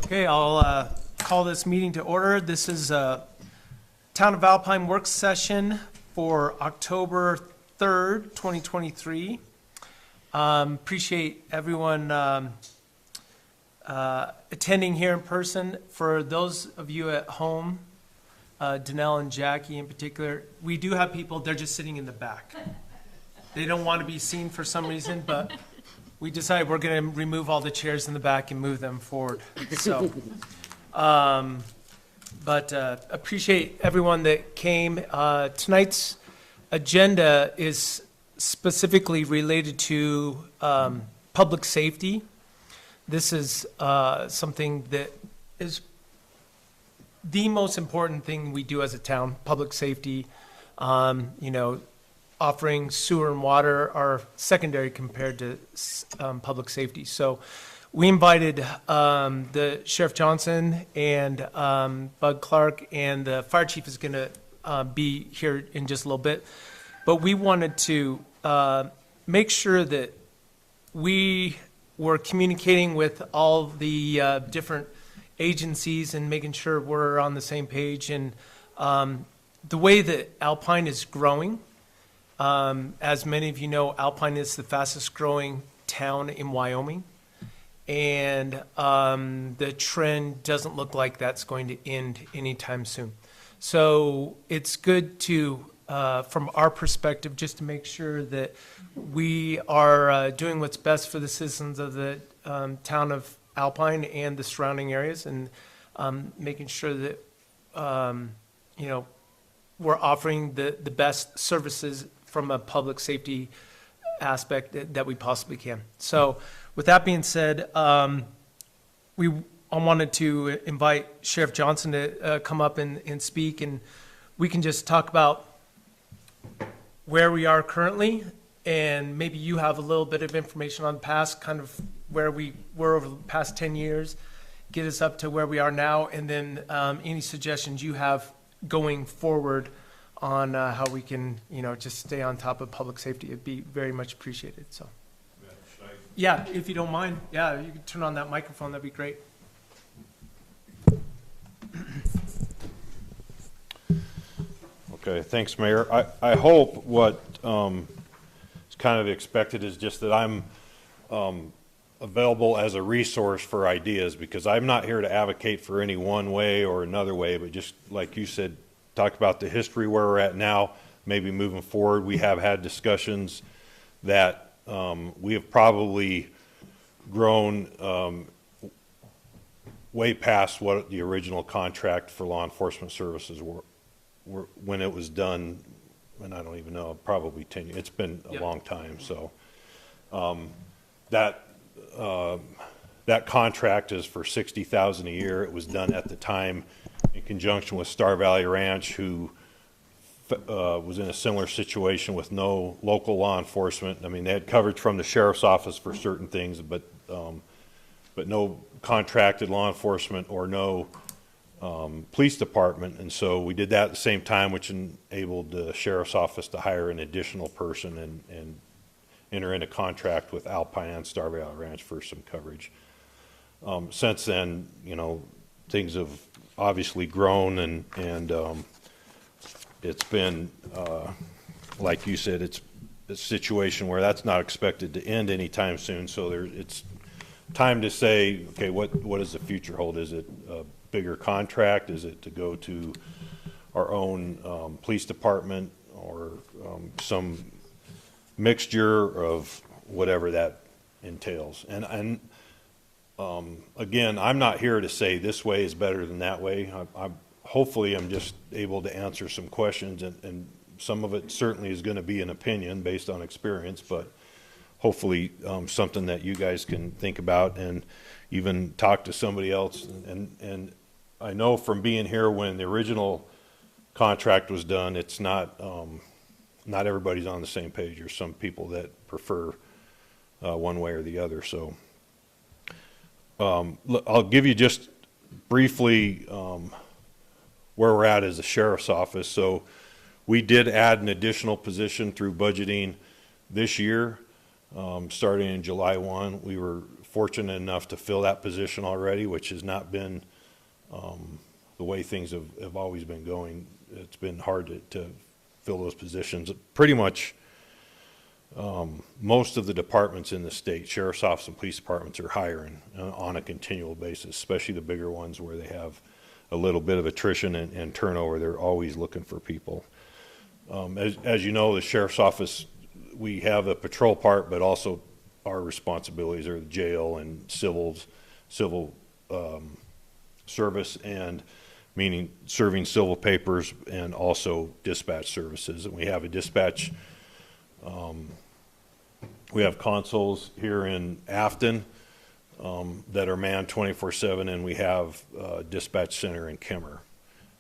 Okay, I'll call this meeting to order. This is a Town of Alpine work session for October 3rd, 2023. Appreciate everyone attending here in person. For those of you at home, Danelle and Jackie in particular, we do have people, they're just sitting in the back. They don't want to be seen for some reason, but we decided we're going to remove all the chairs in the back and move them forward. So, appreciate everyone that came. Tonight's agenda is specifically related to public safety. This is something that is the most important thing we do as a town, public safety. Offering sewer and water are secondary compared to public safety. So we invited the Sheriff Johnson and Bud Clark, and the fire chief is going to be here in just a little bit. But we wanted to make sure that we were communicating with all the different agencies and making sure we're on the same page. And the way that Alpine is growing, as many of you know, Alpine is the fastest growing town in Wyoming, and the trend doesn't look like that's going to end anytime soon. So it's good to, from our perspective, just to make sure that we are doing what's best for the citizens of the town of Alpine and the surrounding areas, and making sure that we're offering the best services from a public safety aspect that we possibly can. So with that being said, I wanted to invite Sheriff Johnson to come up and speak, and we can just talk about where we are currently, and maybe you have a little bit of information on the past, kind of where we were over the past 10 years, get us up to where we are now, and then any suggestions you have going forward on how we can, just stay on top of public safety. It'd be very much appreciated. So, yeah, if you don't mind, yeah, you can turn on that microphone. That'd be great. Okay, thanks, Mayor. I hope what is kind of expected is just that I'm available as a resource for ideas, because I'm not here to advocate for any one way or another way, but just like you said, talk about the history where we're at now, maybe moving forward. We have had discussions that we have probably grown way past what the original contract for law enforcement services were when it was done, and I don't even know, probably 10 years. It's been a long time. So that contract is for $60,000 a year. It was done at the time in conjunction with Star Valley Ranch, who was in a similar situation with no local law enforcement. I mean, they had coverage from the sheriff's office for certain things, but no contracted law enforcement or no police department. And so we did that at the same time, which enabled the sheriff's office to hire an additional person and enter into contract with Alpine and Star Valley Ranch for some coverage. Since then, things have obviously grown, and it's been, like you said, it's a situation where that's not expected to end anytime soon. So it's time to say, okay, what does the future hold? Is it a bigger contract? Is it to go to our own police department, or some mixture of whatever that entails? And again, I'm not here to say this way is better than that way. Hopefully I'm just able to answer some questions, and some of it certainly is going to be an opinion based on experience, but hopefully something that you guys can think about and even talk to somebody else. And I know from being here when the original contract was done, it's not everybody's on the same page. There's some people that prefer one way or the other. So I'll give you just briefly where we're at as a sheriff's office. So we did add an additional position through budgeting this year. Starting in July 1, we were fortunate enough to fill that position already, which has not been the way things have always been going. It's been hard to fill those positions. Pretty much most of the departments in the state, sheriff's office and police departments, are hiring on a continual basis, especially the bigger ones where they have a little bit of attrition and turnover. They're always looking for people. As you know, the sheriff's office, we have a patrol part, but also our responsibilities are the jail and civil service, and meaning serving civil papers, and also dispatch services. And we have a dispatch, we have consoles here in Afton that are manned 24/7, and we have a dispatch center in Kemmer.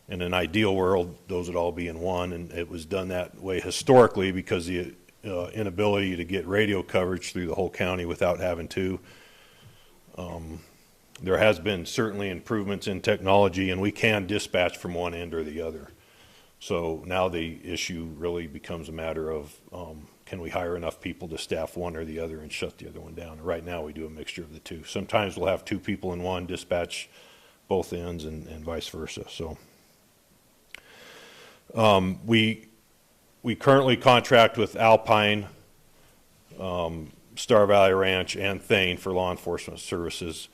In an ideal world, those would all be in one, and it was done that way historically because the inability to get radio coverage through the whole county without having to. There has been certainly improvements in technology, and we can dispatch from one end or the other. So now the issue really becomes a matter of can we hire enough people to staff one or the other and shut the other one down? Right now we do a mixture of the two. Sometimes we'll have two people in one, dispatch both ends, and vice versa. So we currently contract with Alpine, Star Valley Ranch, and Thane for law enforcement services.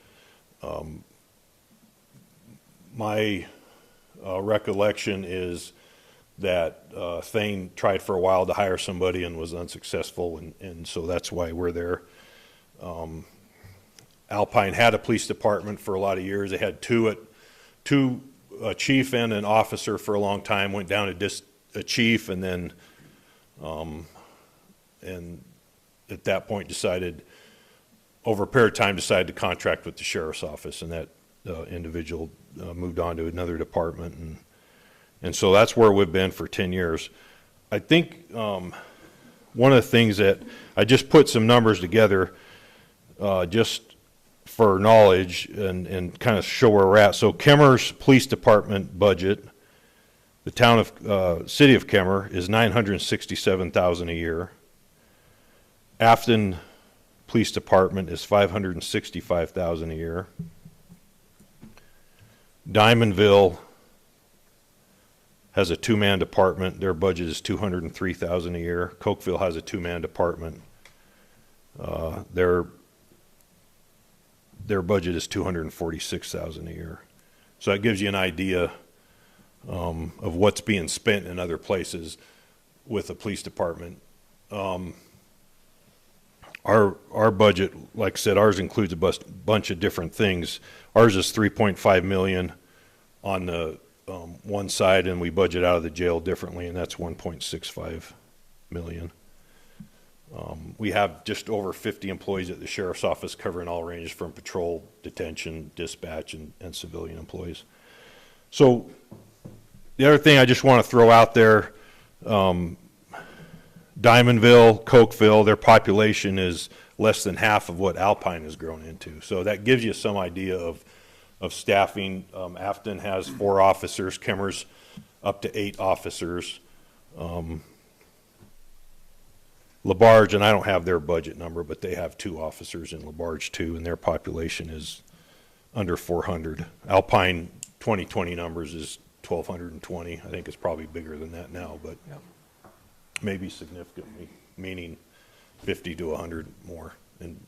My recollection is that Thane tried for a while to hire somebody and was unsuccessful, and so that's why we're there. Alpine had a police department for a lot of years. They had a chief and an officer for a long time, went down to a chief, and then and at that point over a period of time decided to contract with the sheriff's office, and that individual moved on to another department, and so that's where we've been for 10 years. I think one of the things that I just put some numbers together just for knowledge and kind of show where we're at. So Kemmer's police department budget, the city of Kemmer, is $967,000 a year. Afton Police Department is $565,000 a year. Diamondville has a two-man department. Their budget is $203,000 a year. Cokeville has a two-man department. Their budget is $246,000 a year. So that gives you an idea of what's being spent in other places with the police department. Our budget, like I said, ours includes a bunch of different things. Ours is $3.5 million on the one side, and we budget out of the jail differently, and that's $1.65 million. We have just over 50 employees at the sheriff's office, covering all ranges from patrol, detention, dispatch, and civilian employees. So the other thing I just want to throw out there, Diamondville, Cokeville, their population is less than half of what Alpine has grown into. So that gives you some idea of staffing. Afton has 4 officers, Kemmer's up to 8 officers. LaBarge, and I don't have their budget number, but they have 2 officers in LaBarge too, and their population is under 400. Alpine 2020 numbers is 1,220. I think it's probably bigger than that now, but Yep. maybe significantly, meaning 50 to 100 more, and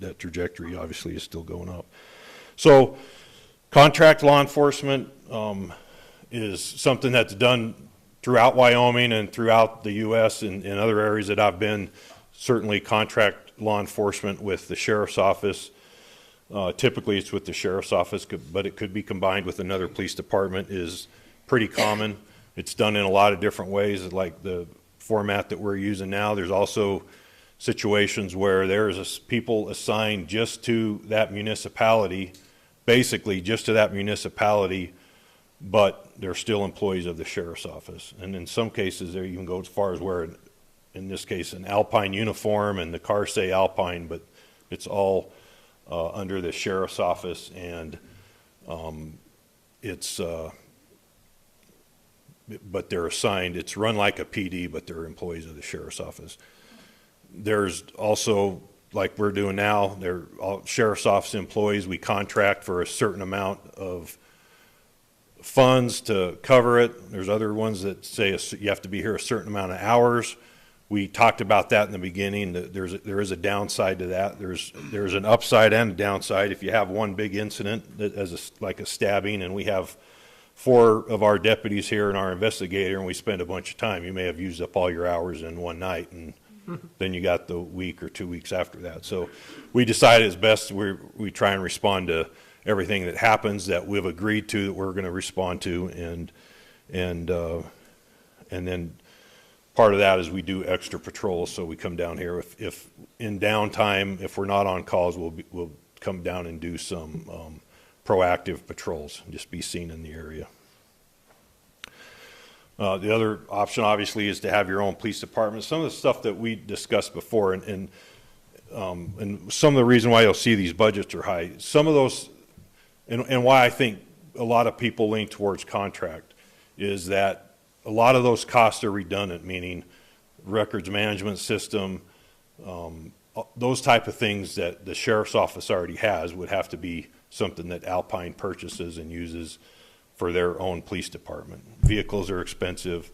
that trajectory obviously is still going up. So contract law enforcement is something that's done throughout Wyoming and throughout the U.S. and in other areas that I've been. Certainly contract law enforcement with the sheriff's office. Typically it's with the sheriff's office, but it could be combined with another police department, is pretty common. It's done in a lot of different ways, like the format that we're using now. There's also situations where there's people assigned just to that municipality, basically just to that municipality, but they're still employees of the sheriff's office. And in some cases, they even go as far as where, in this case, an Alpine uniform and the cars say Alpine, but it's all under the sheriff's office, and but they're assigned. It's run like a PD, but they're employees of the sheriff's office. There's also like we're doing now. They're all sheriff's office employees. We contract for a certain amount of funds to cover it. There's other ones that say you have to be here a certain amount of hours. We talked about that in the beginning. That there is a downside to that. There's an upside and a downside. If you have one big incident that like a stabbing, and we have 4 of our deputies here and our investigator, and we spend a bunch of time, you may have used up all your hours in one night, and then you got the week or 2 weeks after that. So we decided it's best we try and respond to everything that happens that we've agreed to that we're going to respond to, and then part of that is we do extra patrols. So we come down here if in downtime, if we're not on calls, we'll come down and do some proactive patrols and just be seen in the area. The other option, obviously, is to have your own police department. Some of the stuff that we discussed before, and some of the reason why you'll see these budgets are high, some of those, and why I think a lot of people lean towards contract, is that a lot of those costs are redundant, meaning records management system, those type of things that the sheriff's office already has would have to be something that Alpine purchases and uses for their own police department. Vehicles are expensive.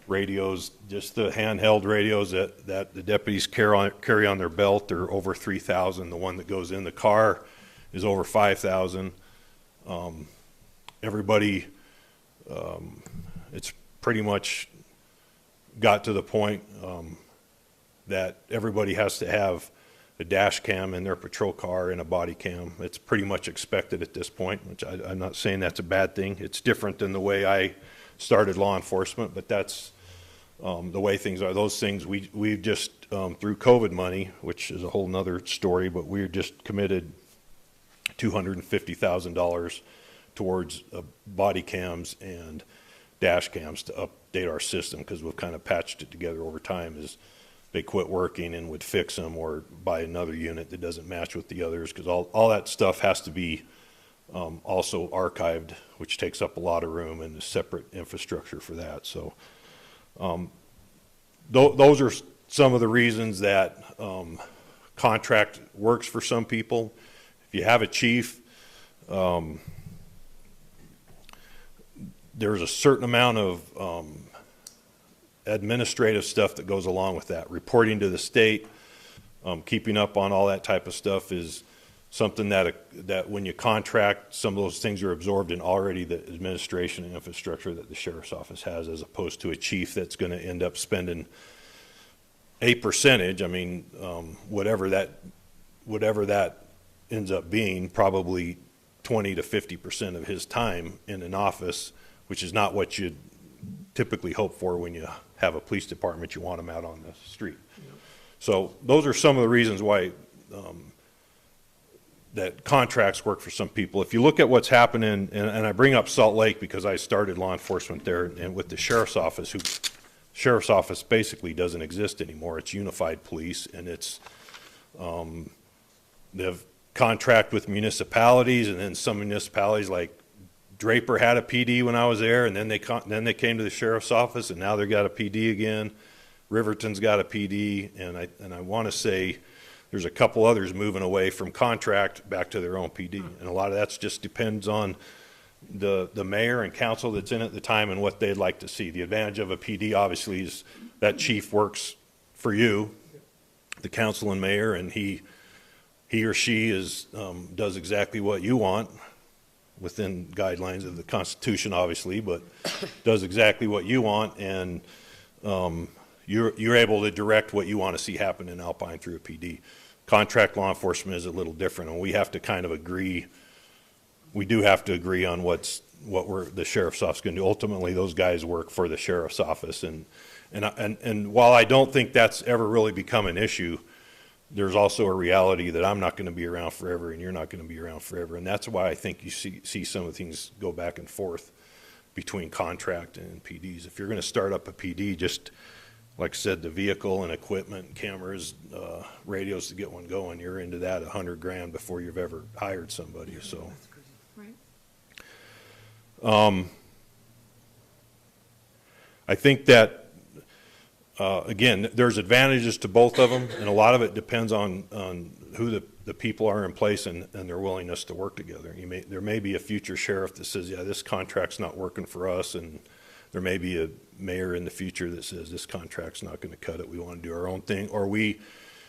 Radios, just the handheld radios that the deputies carry on their belt are over $3,000. The one that goes in the car is over $5,000. Everybody, it's pretty much got to the point that everybody has to have a dash cam in their patrol car and a body cam. It's pretty much expected at this point, which I'm not saying that's a bad thing. It's different than the way I started law enforcement, but that's the way things are. Those things we've just, through COVID money, which is a whole nother story, but we're just committed $250,000 towards body cams and dash cams to update our system, because we've kind of patched it together over time as they quit working and would fix them or buy another unit that doesn't match with the others, because all that stuff has to be also archived, which takes up a lot of room, and a separate infrastructure for that. So those are some of the reasons that contract works for some people. If you have a chief, there's a certain amount of administrative stuff that goes along with that. Reporting to the state, keeping up on all that type of stuff is something that when you contract, some of those things are absorbed in already the administration and infrastructure that the sheriff's office has, as opposed to a chief that's going to end up spending a percentage. I mean, whatever that ends up being, probably 20 to 50% of his time in an office, which is not what you'd typically hope for when you have a police department. You want them out on the street. Yep. So those are some of the reasons why that contracts work for some people. If you look at what's happening, and I bring up Salt Lake because I started law enforcement there, and with the sheriff's office, sheriff's office basically doesn't exist anymore. It's unified police, and it's they've contract with municipalities, and then some municipalities like Draper had a PD when I was there, and then they came to the sheriff's office, and now they've got a PD again. Riverton's got a PD, and I want to say there's a couple others moving away from contract back to their own PD, and a lot of that just depends on the mayor and council that's in at the time and what they'd like to see. The advantage of a PD, obviously, is that chief works for you, the council and mayor, and he or she does exactly what you want, within guidelines of the Constitution, obviously, but does exactly what you want, and you're able to direct what you want to see happen in Alpine through a PD. Contract law enforcement is a little different, and we have to kind of agree. We do have to agree on what the sheriff's office going to do. Ultimately, those guys work for the sheriff's office, and while I don't think that's ever really become an issue, there's also a reality that I'm not going to be around forever and you're not going to be around forever. And that's why I think you see some of the things go back and forth between contract and PDs. If you're going to start up a PD, just like I said, the vehicle and equipment, cameras, radios to get one going, you're into that $100,000 before you've ever hired somebody. So, right. I think that again, there's advantages to both of them, and a lot of it depends on who the people are in place and their willingness to work together. There may be a future sheriff that says, yeah, this contract's not working for us, and there may be a mayor in the future that says, this contract's not going to cut it, we want to do our own thing, or we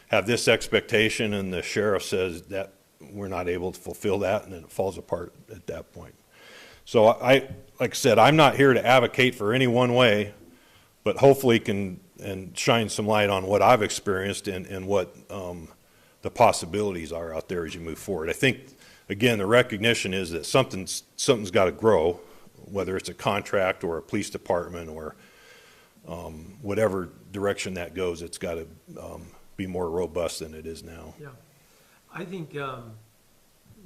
have this expectation and the sheriff says that we're not able to fulfill that, and then it falls apart at that point. So like I said, I'm not here to advocate for any one way, but hopefully can and shine some light on what I've experienced and what the possibilities are out there as you move forward. I think, again, the recognition is that something's got to grow, whether it's a contract or a police department or whatever direction that goes. It's got to be more robust than it is now. Yeah, I think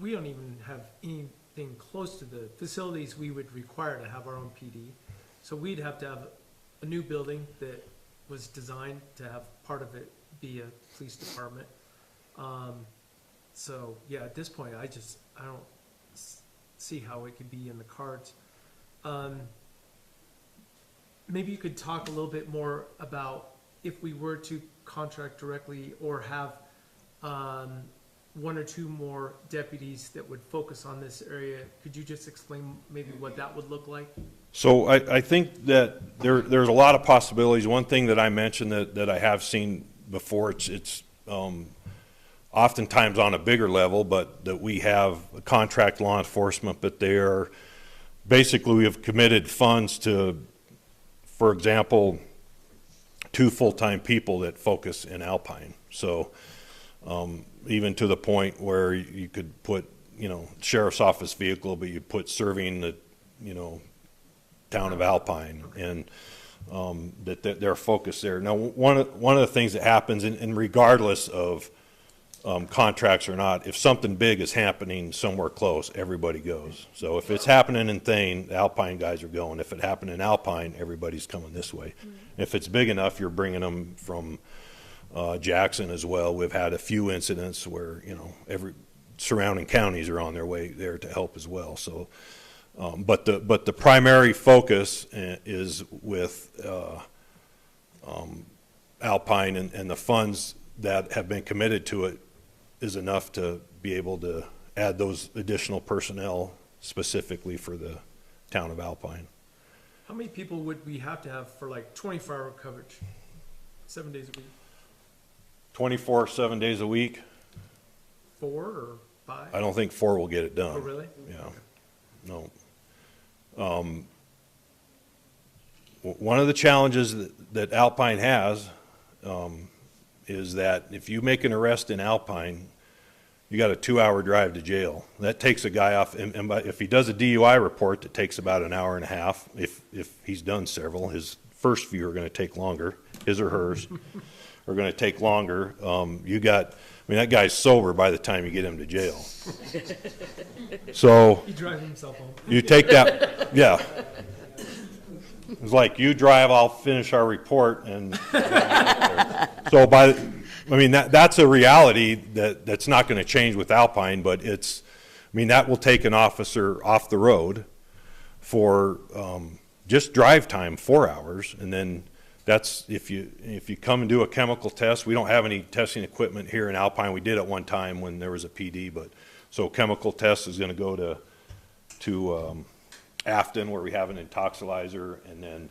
we don't even have anything close to the facilities we would require to have our own PD. So we'd have to have a new building that was designed to have part of it be a police department. So yeah, at this point, I don't see how it could be in the cards. Maybe you could talk a little bit more about if we were to contract directly or have one or two more deputies that would focus on this area. Could you just explain maybe what that would look like? So I think that there's a lot of possibilities. One thing that I mentioned that I have seen before, it's oftentimes on a bigger level, but that we have contract law enforcement, but they are basically, we have committed funds to, for example, 2 full-time people that focus in Alpine. So even to the point where you could put, sheriff's office vehicle, but you put serving the, town of Alpine, and that their focus there. Now, one of the things that happens, and regardless of contracts or not, if something big is happening somewhere close, everybody goes. So if it's happening in Thane, the Alpine guys are going. If it happened in Alpine, everybody's coming this way. If it's big enough, you're bringing them from Jackson as well. We've had a few incidents where, every surrounding counties are on their way there to help as well. So, but the primary focus is with Alpine, and the funds that have been committed to it is enough to be able to add those additional personnel specifically for the town of Alpine. How many people would we have to have for like 24-hour coverage, 7 days a week? 24, 7 days a week? 4 or 5? I don't think 4 will get it done. Oh, really? Yeah, no. One of the challenges that Alpine has is that if you make an arrest in Alpine, you got a 2-hour drive to jail. That takes a guy off, and if he does a DUI report, that takes about an hour and a half. If he's done several, his first few are going to take longer, his or hers are going to take longer. That guy's sober by the time you get him to jail. So He drives himself home. you take that, yeah. It's like, you drive, I'll finish our report, and so that's a reality that's not going to change with Alpine, but that will take an officer off the road for just drive time, 4 hours, and then that's if you come and do a chemical test. We don't have any testing equipment here in Alpine. We did at one time when there was a PD, but so chemical test is going to go to Afton, where we have an intoxilizer, and then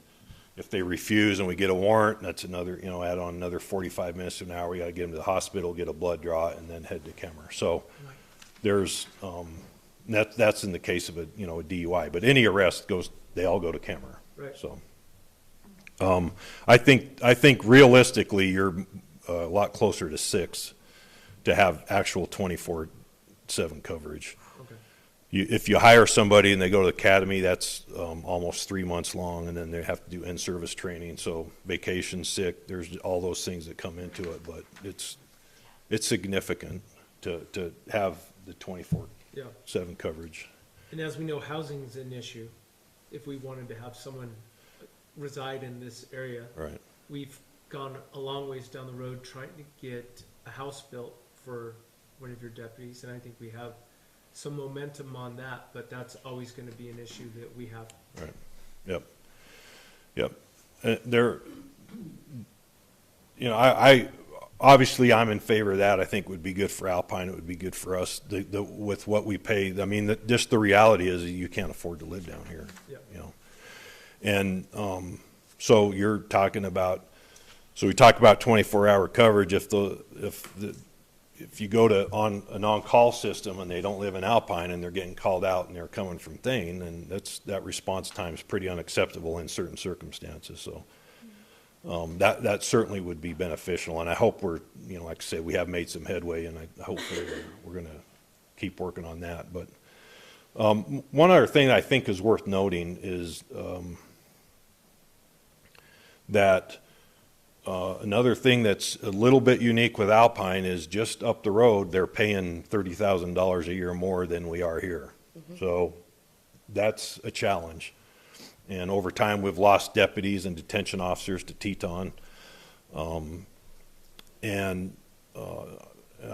if they refuse and we get a warrant, that's another, add on another 45 minutes to an hour. We got to get them to the hospital, get a blood draw, and then head to Kemmer. So there's that's in the case of a DUI, but any arrest they all go to Kemmer. Right. So I think realistically you're a lot closer to 6 to have actual 24/7 coverage. If you hire somebody and they go to the academy, that's almost 3 months long, and then they have to do in-service training. So vacation, sick, there's all those things that come into it, but it's significant to have the 24/7 coverage. And as we know, housing is an issue. If we wanted to have someone reside in this area, Right. we've gone a long ways down the road trying to get a house built for one of your deputies, and I think we have some momentum on that, but that's always going to be an issue that we have. Right. Yep. you know, I obviously I'm in favor of that. I think it would be good for Alpine. It would be good for us with what we pay. I mean, just the reality is you can't afford to live down here, Yeah. you know. And so you're talking about, so we talk about 24-hour coverage. If you go to an on-call system and they don't live in Alpine and they're getting called out and they're coming from Thane, and that response time is pretty unacceptable in certain circumstances. So that certainly would be beneficial, and I hope we're, you know, like I said, we have made some headway, and I hope we're going to keep working on that. But one other thing I think is worth noting is that another thing that's a little bit unique with Alpine is just up the road, they're paying $30,000 a year more than we are here. So that's a challenge. And over time, we've lost deputies and detention officers to Teton. I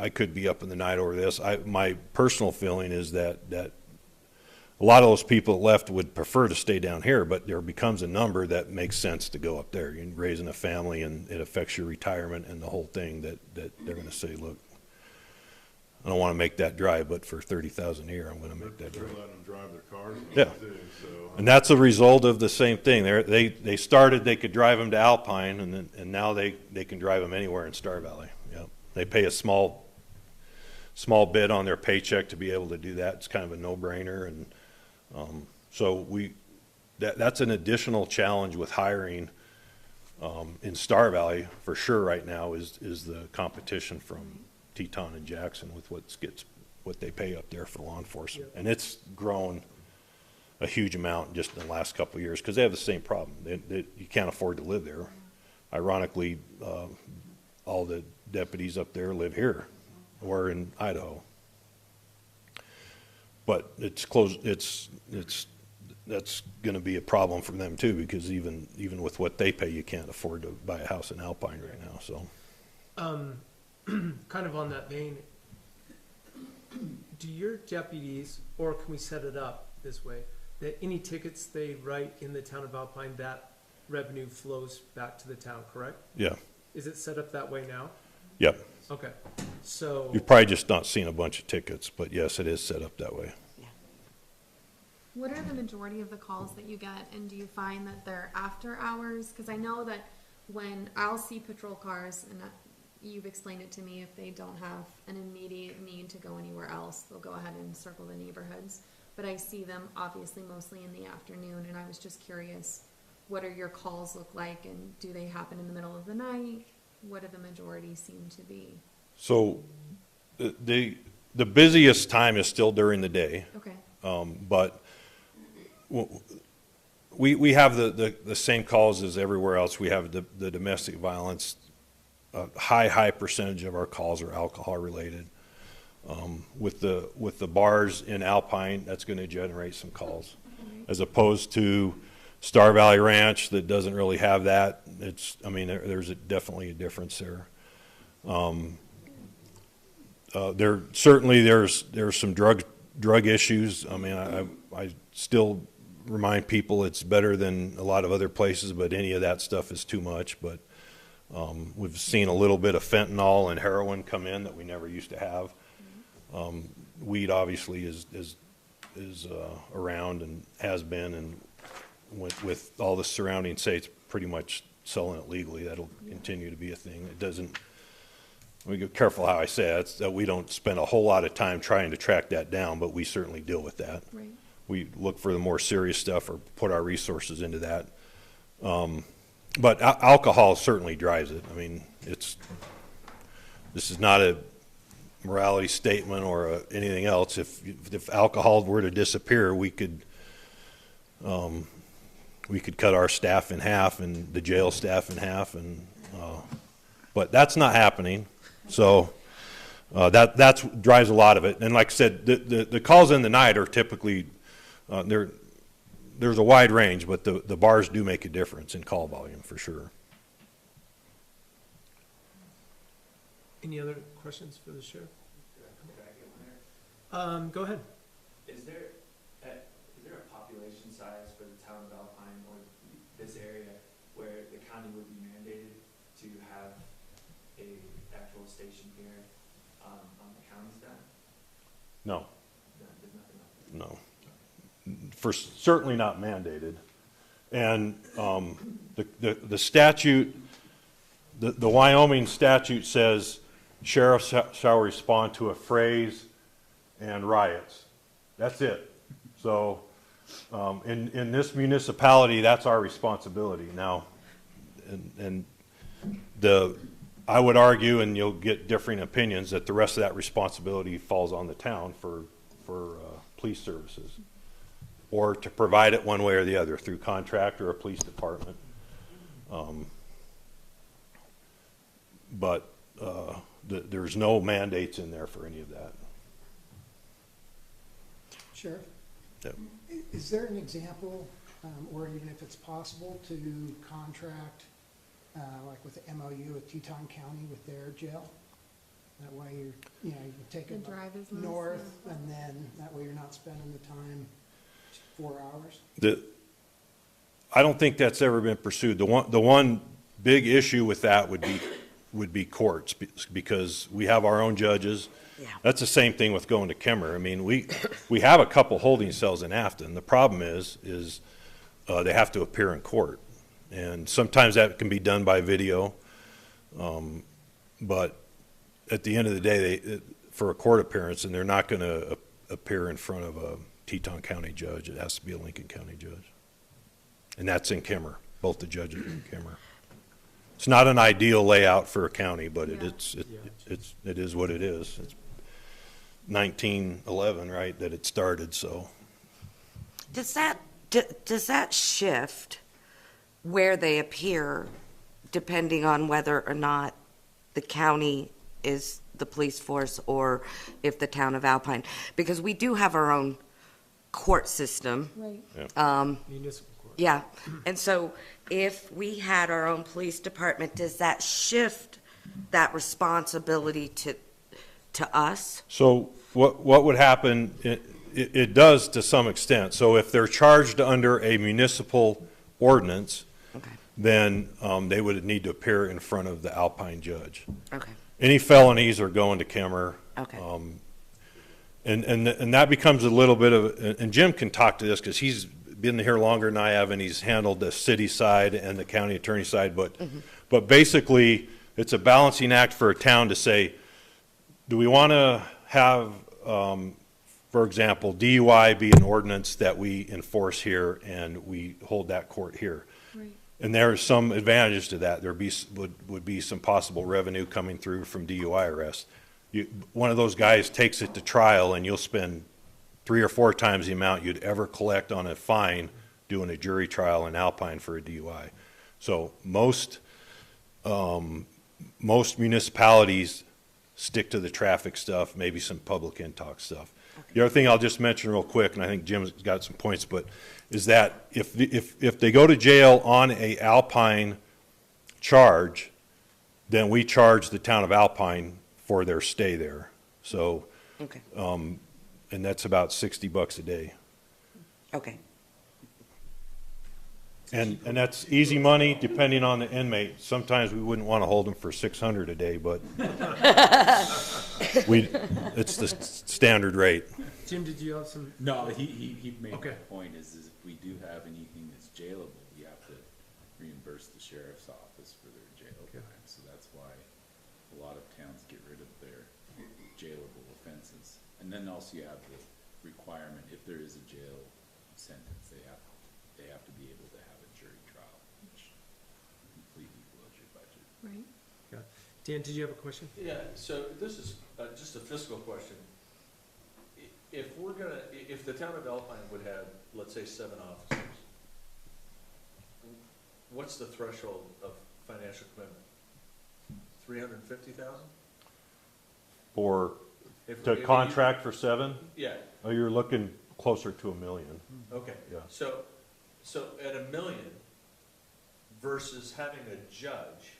could be up in the night over this. My personal feeling is that a lot of those people that left would prefer to stay down here, but there becomes a number that makes sense to go up there. You're raising a family, and it affects your retirement and the whole thing, that they're going to say, look, I don't want to make that drive, but for $30,000 a year, I'm going to make that drive. They're letting them drive their cars. Yeah. Too, so. And that's a result of the same thing. They started, they could drive them to Alpine, and now they can drive them anywhere in Star Valley. Yeah. They pay a small bit on their paycheck to be able to do that. It's kind of a no-brainer. And so that's an additional challenge with hiring in Star Valley for sure right now is the competition from Teton and Jackson with what they pay up there for law enforcement. And it's grown a huge amount just in the last couple of years because they have the same problem. You can't afford to live there. Ironically, all the deputies up there live here or in Idaho. But it's close. That's going to be a problem for them too, because even with what they pay, you can't afford to buy a house in Alpine right now. So, Kind of on that vein, do your deputies, or can we set it up this way, that any tickets they write in the town of Alpine, that revenue flows back to the town, correct? yeah, Is it set up that way now? yep. Okay, so, You've probably just not seen a bunch of tickets, but yes, it is set up that way. What are the majority of the calls that you get, and do you find that they're after hours? Because I know that when I'll see patrol cars, and you've explained it to me, if they don't have an immediate need to go anywhere else, they'll go ahead and circle the neighborhoods. But I see them obviously mostly in the afternoon, and I was just curious, what are your calls look like, and do they happen in the middle of the night? What do the majority seem to be? So, the busiest time is still during the day. Okay. But we have the same calls as everywhere else. We have the domestic violence. High percentage of our calls are alcohol related. With the bars in Alpine, that's going to generate some calls, as opposed to Star Valley Ranch that doesn't really have that. There's definitely a difference there. There's some drug issues. I still remind people it's better than a lot of other places, but any of that stuff is too much. But we've seen a little bit of fentanyl and heroin come in that we never used to have. Weed obviously is around and has been, and with all the surrounding states pretty much selling it legally, that'll continue to be a thing. It doesn't. We be careful how I say it. That we don't spend a whole lot of time trying to track that down, but we certainly deal with that. Right. We look for the more serious stuff or put our resources into that. But alcohol certainly drives it. This is not a morality statement or anything else. If alcohol were to disappear, we could cut our staff in half and the jail staff in half, but that's not happening. So that's drives a lot of it. And like I said, the calls in the night are typically there's a wide range, but the bars do make a difference in call volume for sure. any other questions for the sheriff? Go ahead. Is there a population size for the town of Alpine or this area where the county would be mandated to to have a actual station here, on the county's dime? No, No, there's nothing else. no. Certainly not mandated. And the statute, the Wyoming statute says sheriffs shall respond to affrays and riots. That's it. So in this municipality, that's our responsibility now. And I would argue, and you'll get differing opinions, that the rest of that responsibility falls on the town for police services, or to provide it one way or the other through contract or a police department. But there's no mandates in there for any of that. Sheriff, Yep. is there an example, or even if it's possible, to contract, like with the MOU with Teton County with their jail? That way you can take The it drive is less, north, yeah. and then that way you're not spending the time 4 hours. I don't think that's ever been pursued. The one big issue with that would be courts, because we have our own judges. Yeah. That's the same thing with going to Kemmer. I mean, we have a couple holding cells in Afton. The problem is they have to appear in court. And sometimes that can be done by video. But at the end of the day, for a court appearance, and they're not going to appear in front of a Teton County judge. It has to be a Lincoln County judge. And that's in Kemmer. Both the judges are in Kemmer. It's not an ideal layout for a county, but Yeah. it is what it is. It's 1911, right, that it started, so. Does that shift where they appear depending on whether or not the county is the police force or if the town of Alpine? Because we do have our own court system. Right. Municipal court. Yeah, and so if we had our own police department, does that shift that responsibility to us? So what would happen, it does to some extent. So if they're charged under a municipal ordinance, Okay, then they would need to appear in front of the Alpine judge. okay, Any felonies are going to Kemmer. okay. And that becomes a little bit of, and Jim can talk to this because he's been here longer than I have, and he's handled the city side and the county attorney side. But basically, it's a balancing act for a town to say, do we want to have, for example, DUI be an ordinance that we enforce here and we hold that court here? Right. And there are some advantages to that. Would be some possible revenue coming through from DUI arrests. One of those guys takes it to trial, and you'll spend 3 or 4 times the amount you'd ever collect on a fine doing a jury trial in Alpine for a DUI. So most municipalities stick to the traffic stuff, maybe some public in-talk stuff. The other thing I'll just mention real quick, and I think Jim's got some points, but is that if they go to jail on a Alpine charge, then we charge the town of Alpine for their stay there. So, Okay, and that's about $60 a day. okay. And that's easy money depending on the inmate. Sometimes we wouldn't want to hold them for $600 a day, but it's the standard rate. Jim, did you have some? No, he made Okay. the point is if we do have anything that's jailable, we have to reimburse the sheriff's office for their jail time. So that's why a lot of towns get rid of their jailable offenses. And then also you have the requirement, if there is a jail sentence, they have to be able to have a jury trial, which completely blows your budget. Right. Yeah. Dan, did you have a question? Yeah, so this is just a fiscal question. If the town of Alpine would have, let's say, 7 officers, what's the threshold of financial commitment? 350,000? To contract for 7, Yeah, oh, you're looking closer to $1 million. okay. Yeah. So at $1 million versus having a judge,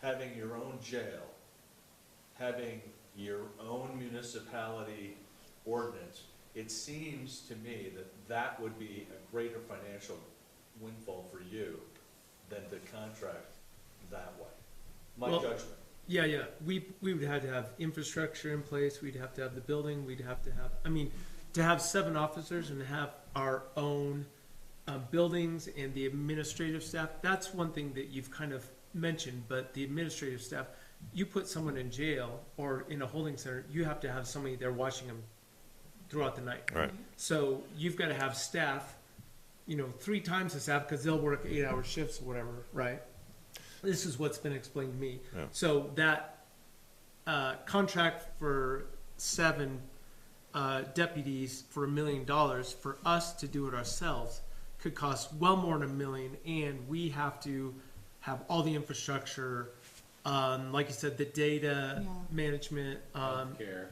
having your own jail, having your own municipality ordinance, it seems to me that would be a greater financial windfall for you than to contract that way. My Well, judgment. Yeah, we would have to have infrastructure in place, we'd have to have the building, we'd have to have, I mean, to have 7 officers and have our own buildings and the administrative staff, that's one thing that you've kind of mentioned, but the administrative staff, you put someone in jail or in a holding center, you have to have somebody there watching them throughout the night. Right. So you've got to have staff, 3 times the staff, because they'll work 8-hour shifts or whatever, right? This is what's been explained to me. Yeah. So that contract for 7 deputies for $1 million, for us to do it ourselves, could cost well more than $1 million, and we have to have all the infrastructure, like you said, the data Yeah. management. Healthcare,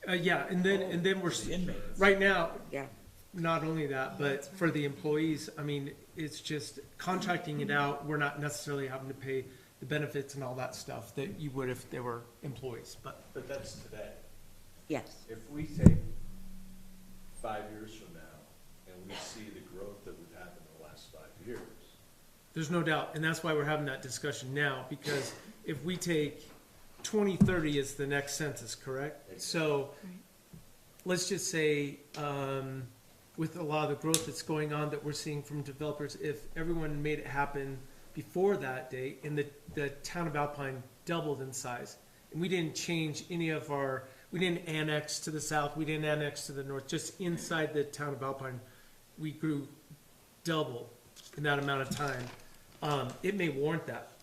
Yeah, and then we're the inmates. right now. Yeah. Not only that, but for the employees, I mean, it's just contracting it out. We're not necessarily having to pay the benefits and all that stuff that you would if they were employees, but. But that's today. Yes. If we take 5 years from now and we see the growth that we've had in the last 5 years, There's no doubt, and that's why we're having that discussion now, because if we take 2030 as the next census, correct? So, Right. let's just say, with a lot of the growth that's going on that we're seeing from developers, if everyone made it happen before that date, and the town of Alpine doubled in size, and we didn't change any of we didn't annex to the south, we didn't annex to the north, just inside the town of Alpine, we grew double in that amount of time. It may warrant that.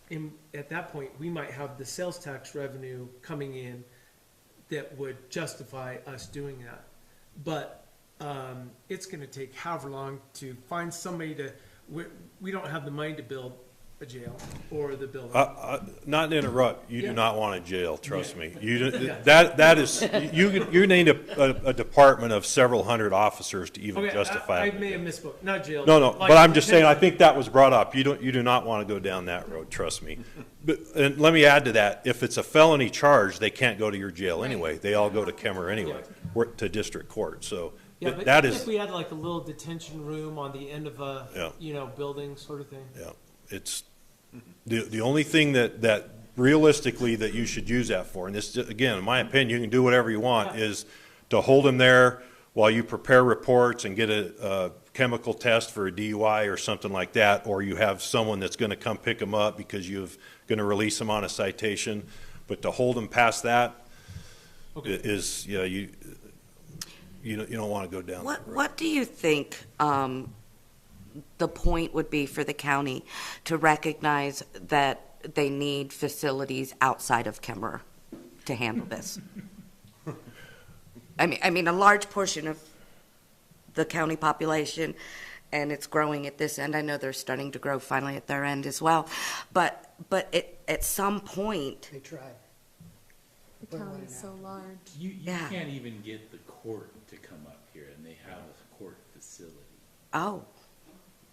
At that point, we might have the sales tax revenue coming in that would justify us doing that. But it's going to take however long to find somebody we don't have the money to build a jail or the building. Not to interrupt, you Yeah. do not want a jail, trust me. You, Yeah. that is, you need a department of several hundred officers to even Okay, justify. I it. may have misspoke, not jail. No, like- but I'm just saying, I think that was brought up. You do not want to go down that road, trust me. But, and let me add to that, if it's a felony charge, they can't go to your jail anyway. They all go to Kemmer anyway, to district court, so Yeah, but that even is, if we had like a little detention room on the end of Yeah. a, building sort of thing. yeah, it's, the only thing that realistically that you should use that for, and this, again, in my opinion, you can do whatever you want, is to hold them there while you prepare reports and get a chemical test for a DUI or something like that, or you have someone that's gonna come pick them up because you're gonna release them on a citation, but to hold them past that Okay. is, yeah, you don't wanna go down that road. What do you think the point would be for the county to recognize that they need facilities outside of Kemmer to handle this? I mean, a large portion of the county population, and it's growing at this end. I know they're starting to grow finally at their end as well. But at some point, They tried. The county's so large. You Yeah. can't even get the court to come up here, and they have a court facility. oh,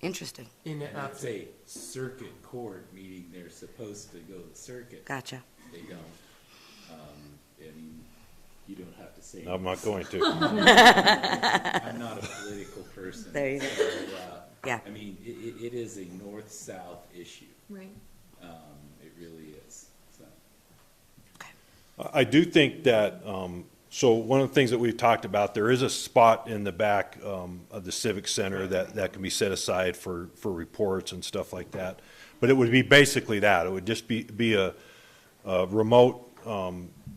interesting. In And it's a circuit court, meaning they're supposed to go to circuit. Gotcha. They don't. And you don't have to say. I'm not going to. I'm not a political person. There you go. So, Yeah. I mean, it is a north-south issue. Right. It really is, so. I do think that, so one of the things that we've talked about, there is a spot in the back of the Civic Center that can be set aside for reports and stuff like that. But it would be basically that. It would just be a remote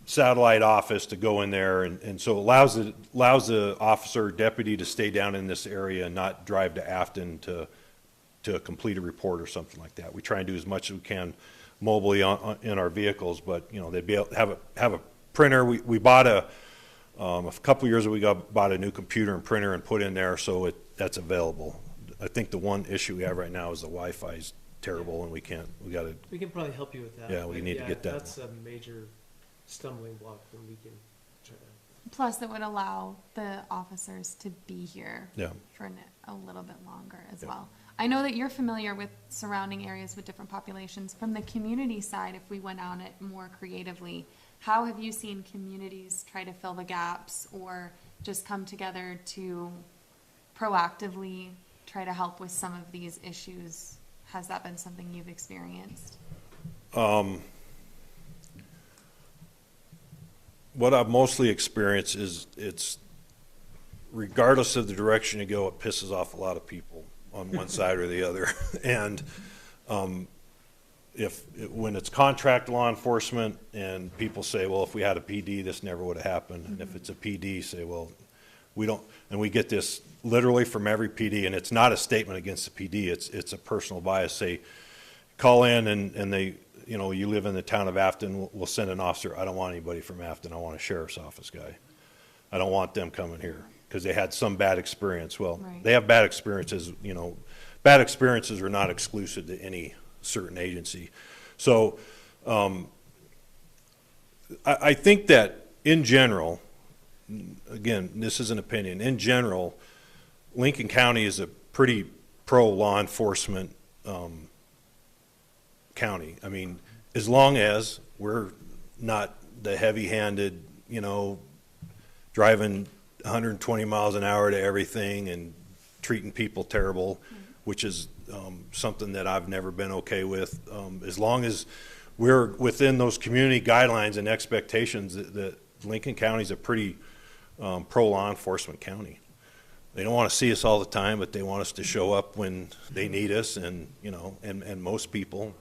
satellite office to go in there, and so it allows the officer or deputy to stay down in this area and not drive to Afton to complete a report or something like that. We try and do as much as we can mobily in our vehicles, but, they'd be able to have a printer. We bought a couple years ago, bought a new computer and printer and put in there, so that's available. I think the one issue we have right now is the Wi-Fi's terrible, and we gotta, We can probably help you with that. Yeah, we But need to get that. That's a major stumbling block that we can try to. Plus, it would allow the officers to be here Yeah. for a little bit longer as well. I know that you're familiar with surrounding areas with different populations. From the community side, if we went on it more creatively, how have you seen communities try to fill the gaps or just come together to proactively try to help with some of these issues? Has that been something you've experienced? What I've mostly experienced is it's regardless of the direction you go, it pisses off a lot of people on one side or the other. And when it's contract law enforcement and people say, well, if we had a PD, this never would have happened. And if it's a PD, say, well, we don't, and we get this literally from every PD, and it's not a statement against the PD, it's a personal bias. Say, call in and they, you know, you live in the town of Afton, we'll send an officer. I don't want anybody from Afton. I want a sheriff's office guy. I don't want them coming here because they had some bad experience. Well, Right. they have bad experiences, you know, bad experiences are not exclusive to any certain agency. So I think that in general, again, this is an opinion, in general, Lincoln County is a pretty pro-law enforcement county. I mean, as long as we're not the heavy-handed, you know, driving 120 miles an hour to everything and treating people terrible, which is something that I've never been okay with. As long as we're within those community guidelines and expectations, that Lincoln County is a pretty pro-law enforcement county. They don't want to see us all the time, but they want us to show up when they need us. And, you know, and most people,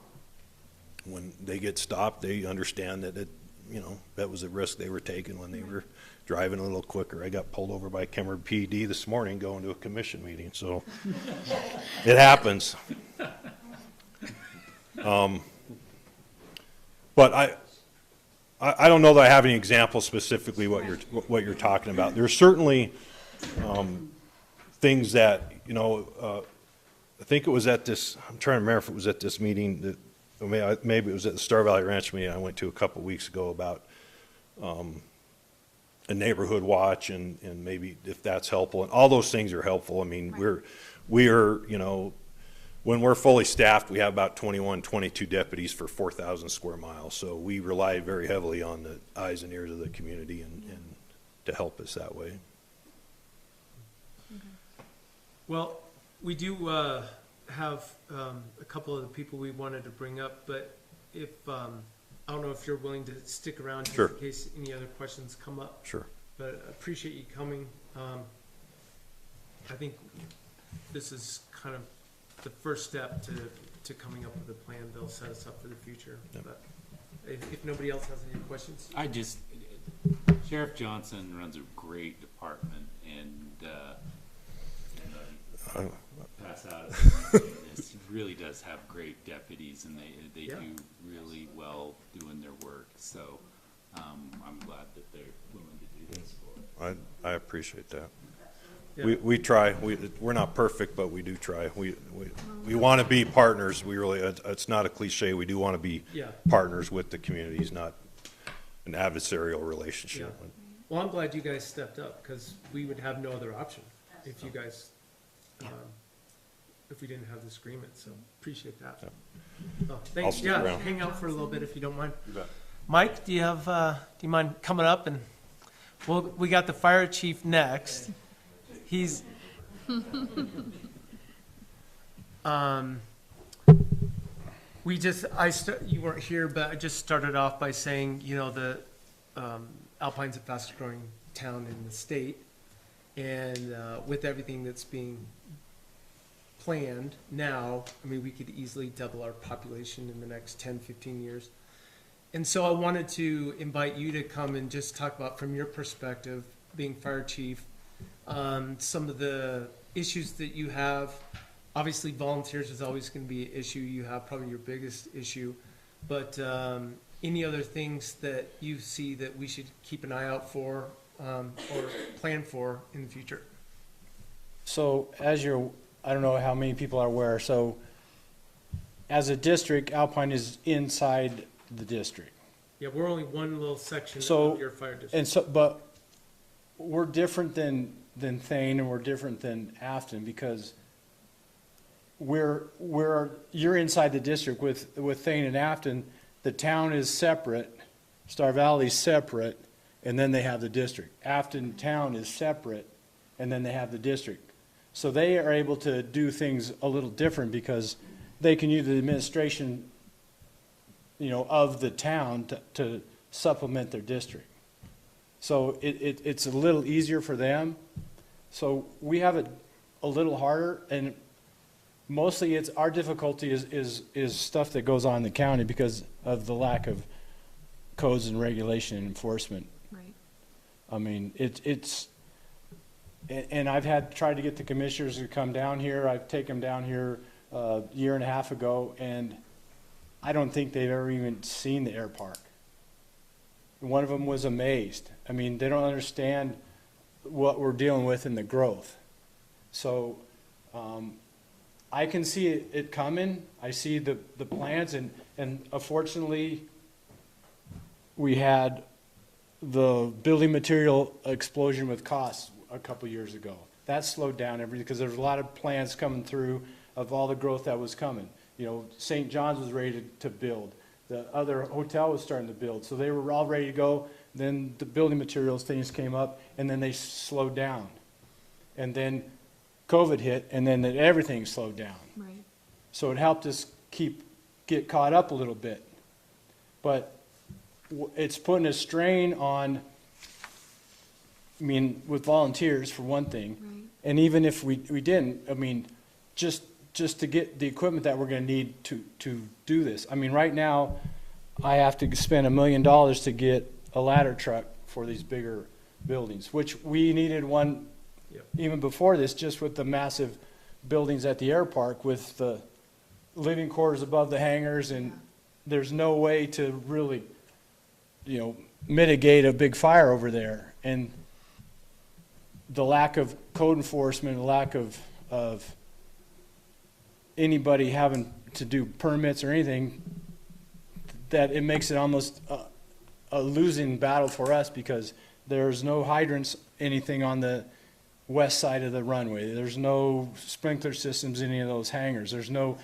when they get stopped, they understand that you know, that was a risk they were taking when they were driving a little quicker. I got pulled over by Kemmerer PD this morning going to a commission meeting, so it happens. But I don't know that I have any examples specifically what you're talking about. There's certainly things that, you know, I think it was at this, I'm trying to remember if it was at this meeting that, maybe it was at the Star Valley Ranch meeting I went to a couple weeks ago about a neighborhood watch and maybe if that's helpful. And all those things are helpful. I mean, Right. we are, you know, when we're fully staffed, we have about 21, 22 deputies for 4,000 square miles. So we rely very heavily on the eyes and ears of the community and to help us that way. Well, we do have a couple of the people we wanted to bring up, but if, I don't know if you're willing to stick around just Sure. in case any other questions come up. Sure. But I appreciate you coming. I think this is kind of the first step to coming up with a plan that'll set us up for the future. Yep. But if nobody else has any questions. Sheriff Johnson runs a great department, and pass out. He really does have great deputies, and they Yeah. do really well doing their work. So I'm glad that they're willing to do this for us. I appreciate that. Yeah. We try. We're not perfect, but we do try. We want to be partners. We really, it's not a cliche. We do want to be Yeah. partners with the communities, not an adversarial relationship. Yeah. Well, I'm glad you guys stepped up because we would have no other option if you guys, if we didn't have this agreement. So appreciate that. Yeah. Oh, thanks. stick Yeah, around. hang out for a little bit if you don't mind. You bet. Mike, do you mind coming up and, well, we got the fire chief next. He's, you weren't here, but I just started off by saying, you know, the, Alpine's the fastest growing town in the state. And, with everything that's being planned now, I mean, we could easily double our population in the next 10, 15 years. And so I wanted to invite you to come and just talk about, from your perspective, being fire chief, some of the issues that you have. Obviously, volunteers is always going to be an issue. You have probably your biggest issue. But any other things that you see that we should keep an eye out for or plan for in the future? So I don't know how many people are aware, so as a district, Alpine is inside the district. Yeah, we're only one little section So- of your fire district. And so, but we're different than Thane, and we're different than Afton because you're inside the district with Thane and Afton. The town is separate, Star Valley's separate, and then they have the district. Afton town is separate, and then they have the district. So they are able to do things a little different because they can use the administration of the town to supplement their district. So it's a little easier for them. So we have it a little harder, and mostly our difficulty is stuff that goes on in the county because of the lack of codes and regulation and enforcement. Right. I mean, and I've tried to get the commissioners to come down here. I've taken them down here a year and a half ago, and I don't think they've ever even seen the air park. One of them was amazed. I mean, they don't understand what we're dealing with in the growth. So I can see it coming. I see the plans, and unfortunately, we had the building material explosion with costs a couple years ago. That slowed down everything because there was a lot of plans coming through of all the growth that was coming. St. John's was ready to build. The other hotel was starting to build. So they were all ready to go. Then the building materials things came up, and then they slowed down. And then COVID hit, and then everything slowed down. Right. So it helped us get caught up a little bit. But it's putting a strain on, with volunteers for one thing. Right. And even if we didn't, just to get the equipment that we're going to need to do this. Right now, I have to spend $1 million to get a ladder truck for these bigger buildings, which we needed one even before this, just with the massive buildings at the air park with the living quarters above the hangars, and there's no way to really, mitigate a big fire over there. And the lack of code enforcement, the lack of anybody having to do permits or anything, that it makes it almost a losing battle for us because there's no hydrants, anything on the west side of the runway. There's no sprinkler systems in any of those hangars. There's no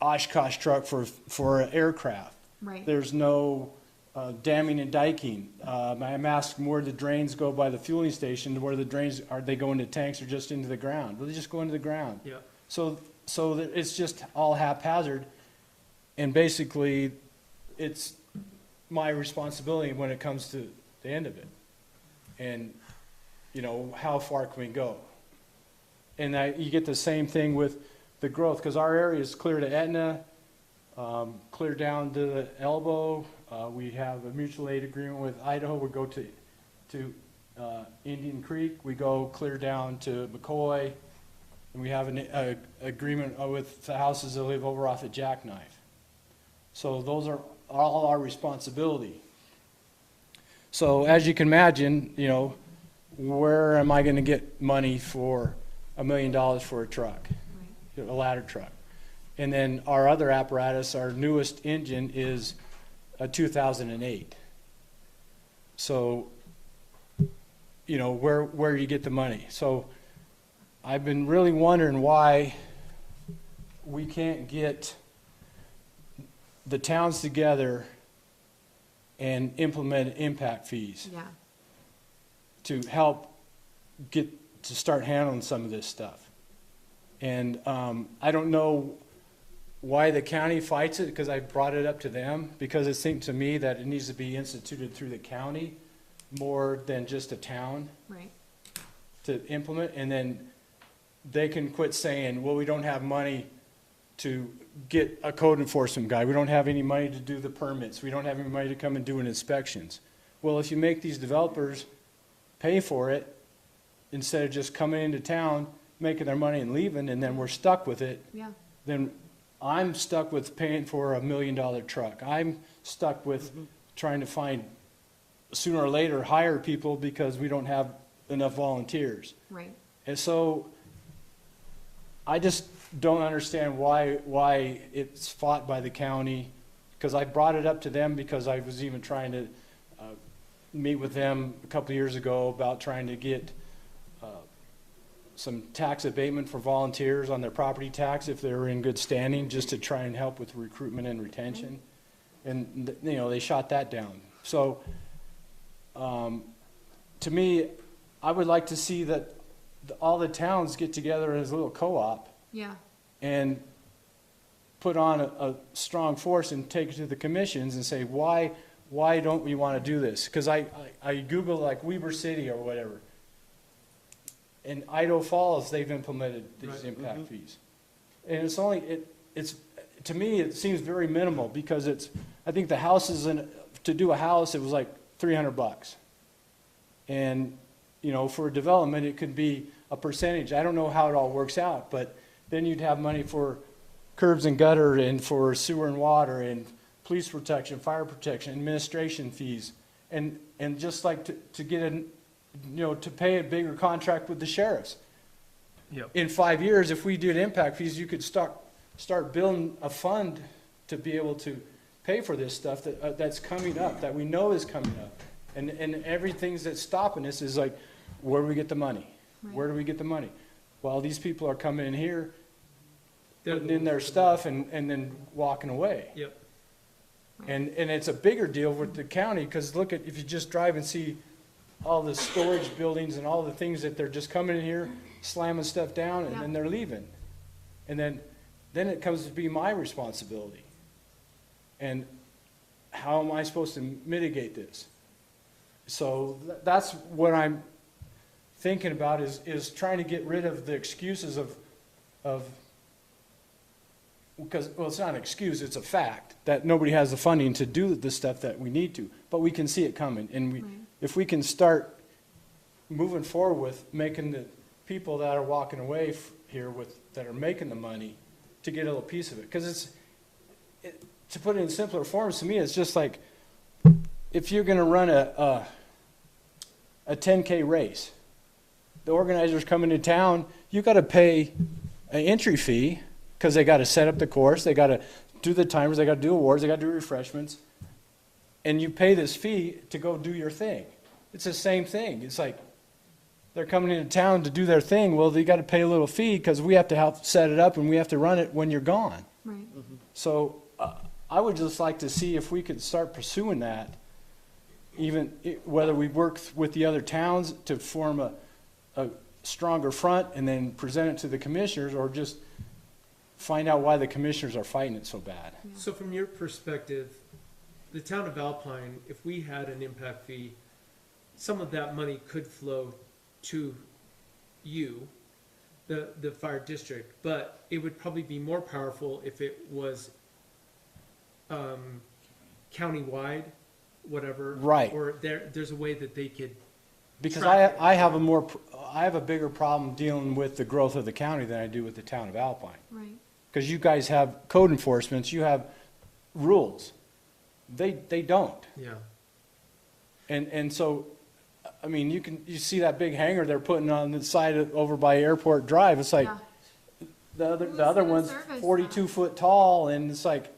Oshkosh truck for an aircraft. Right. There's no damming and diking. I'm asking where the drains go by the fueling station, where the drains, are they going into tanks or just into the ground? Well, they just go into the ground. Yeah. So it's just all haphazard, and basically it's my responsibility when it comes to the end of it. And, how far can we go? And you get the same thing with the growth, because our area is clear to Etna, clear down to the elbow. We have a mutual aid agreement with Idaho. We go to Indian Creek. We go clear down to McCoy. And we have an agreement with the houses that live over off at Jackknife. So those are all our responsibility. So as you can imagine, where am I going to get money for $1 million for a truck, Right. a ladder truck? And then our other apparatus, our newest engine is a 2008. So, where do you get the money? So I've been really wondering why we can't get the towns together and implement impact fees Yeah. to help to start handling some of this stuff. And I don't know why the county fights it, because I brought it up to them, because it seemed to me that it needs to be instituted through the county more than just a town Right. to implement. And then they can quit saying, well, we don't have money to get a code enforcement guy. We don't have any money to do the permits. We don't have any money to come and do inspections. Well, if you make these developers pay for it, instead of just coming into town, making their money and leaving, and then we're stuck with it, Yeah. then I'm stuck with paying for $1 million truck. I'm stuck with trying to find, sooner or later, hire people because we don't have enough volunteers. Right. And so I just don't understand why it's fought by the county, because I brought it up to them because I was even trying to meet with them a couple of years ago about trying to get some tax abatement for volunteers on their property tax if they're in good standing, just to try and help with recruitment and retention. And, they shot that down. So to me, I would like to see that all the towns get together as a little co-op Yeah. and put on a strong force and take it to the commissions and say, why don't we want to do this? Because I Googled like Weber City or whatever. In Idaho Falls, they've implemented these Right. impact fees. And it's only, it's, to me, it seems very minimal because I think the houses to do a house, it was like $300. And, for a development, it could be a percentage. I don't know how it all works out, but then you'd have money for curbs and gutter and for sewer and water and police protection, fire protection, administration fees. And just like to get to pay a bigger contract with the sheriffs. Yep. In 5 years, if we did impact fees, you could start building a fund to be able to pay for this stuff that's coming up, that we know is coming up. And everything that's stopping us is like, where do we get the money? Right. Where do we get the money? Well, these people are coming in here, They're- putting in their stuff and then walking away. Yep. And it's a bigger deal with the county, because look if you just drive and see all the storage buildings and all the things that they're just coming in here, slamming stuff down, and Yeah. then they're leaving. And then it comes to be my responsibility. And how am I supposed to mitigate this? So that's what I'm thinking about is trying to get rid of the excuses of because, well, it's not an excuse, it's a fact that nobody has the funding to do the stuff that we need to, but we can see it coming. And Right. if we can start moving forward with making the people that are walking away here that are making the money to get a little piece of it. Because to put it in simpler forms, to me, it's just like, if you're gonna run a 10K race, the organizers come into town, you gotta pay an entry fee, because they gotta set up the course, they gotta do the timers, they gotta do awards, they gotta do refreshments, and you pay this fee to go do your thing. It's the same thing. It's like, they're coming into town to do their thing, well, they gotta pay a little fee, because we have to help set it up, and we have to run it when you're gone. Right. So, I would just like to see if we could start pursuing that, whether we work with the other towns to form a stronger front and then present it to the commissioners, or just find out why the commissioners are fighting it so bad. So from your perspective, the town of Alpine, if we had an impact fee, some of that money could flow to you, the fire district, but it would probably be more powerful if it was countywide, whatever. Right. Or there's a way that they could. Because track it. I have a bigger problem dealing with the growth of the county than I do with the town of Alpine. Right. Because you guys have code enforcements, you have rules. They don't. Yeah. And so, I mean, you see that big hangar they're putting on the side over by Airport Drive. It's like, Yeah. the Who's other gonna one's service 42 foot tall, and it's like,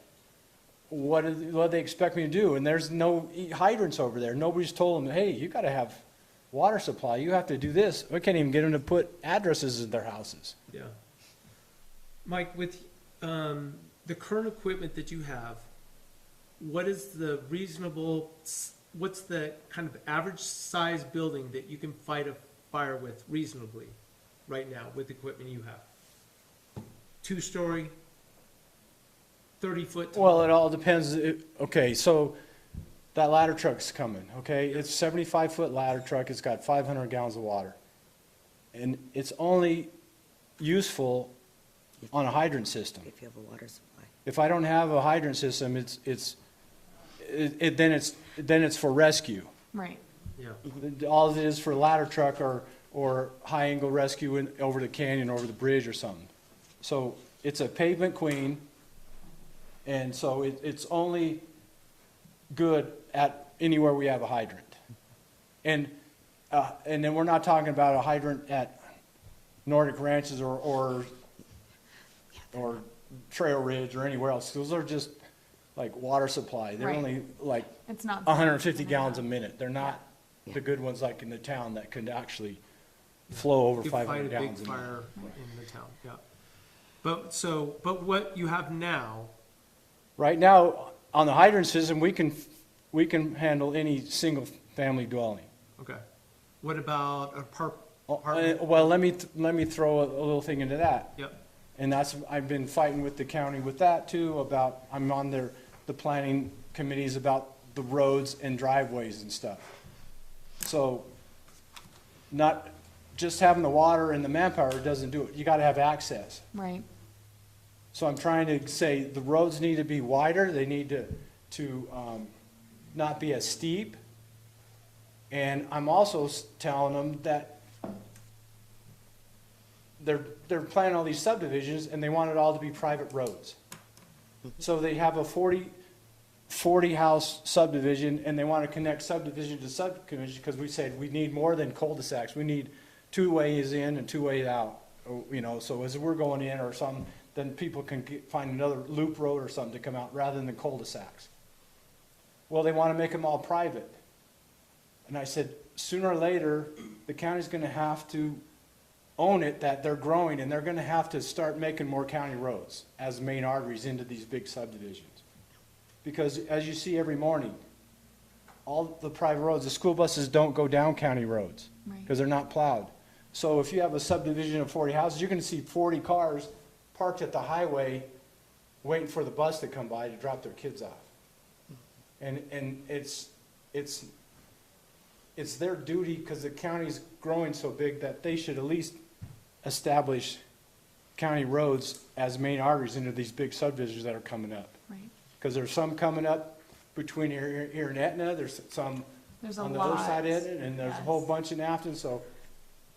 what do they expect me to do? And there's no hydrants over there. Nobody's told them, hey, you got to have water supply. You have to do this. We can't even get them to put addresses in their houses. Yeah. Mike, with the current equipment that you have, what is the what's the kind of average size building that you can fight a fire with reasonably right now with the equipment you have? 2-story, 30-foot? Well, it all depends. Okay, so that ladder truck's coming, okay? It's a 75-foot ladder truck. It's got 500 gallons of water. And it's only useful on a hydrant system. If you have a water supply. If I don't have a hydrant system, then it's for rescue. Right. Yeah. All it is for ladder truck or high angle rescue over the canyon, over the bridge or something. So it's a pavement queen, and so it's only good at anywhere we have a hydrant. And then we're not talking about a hydrant at Nordic Ranches or Trail Ridge or anywhere else. Those are just like water supply. They're Right. only like It's not 150 gallons a minute. They're not the good ones like in the town that could actually flow over You 500 fight a big gallons a minute. fire in the town, yeah. But what you have now, Right now, on the hydrant system, we can handle any single family dwelling. okay. What about Well, let me throw a little thing into that. Yep. And that's, I've been fighting with the county with that too, about, I'm on the planning committees about the roads and driveways and stuff. So, not just having the water and the manpower doesn't do it, you gotta have access. Right. So I'm trying to say the roads need to be wider, they need to not be as steep. And I'm also telling them that they're planning all these subdivisions and they want it all to be private roads. So they have a 40 house subdivision and they want to connect subdivision to subdivision because we said we need more than cul-de-sacs. We need 2 ways in and 2 ways out, you know, so as we're going in or something, then people can find another loop road or something to come out rather than cul-de-sacs. Well, they want to make them all private. And I said, sooner or later, the county's going to have to own it that they're growing and they're going to have to start making more county roads as main arteries into these big subdivisions. Because as you see every morning, all the private roads, the school buses don't go down county roads because they're not plowed. So if you have a subdivision of 40 houses, you're going to see 40 cars parked at the highway waiting for the bus to come by to drop their kids off. And it's their duty because the county's growing so big that they should at least establish county roads as main arteries into these big subdivisions that are coming up. Right. Because there's some coming up between here and Etna, there's some There's a on the lot. other side of it, and there's a whole Yes. bunch in Afton, so,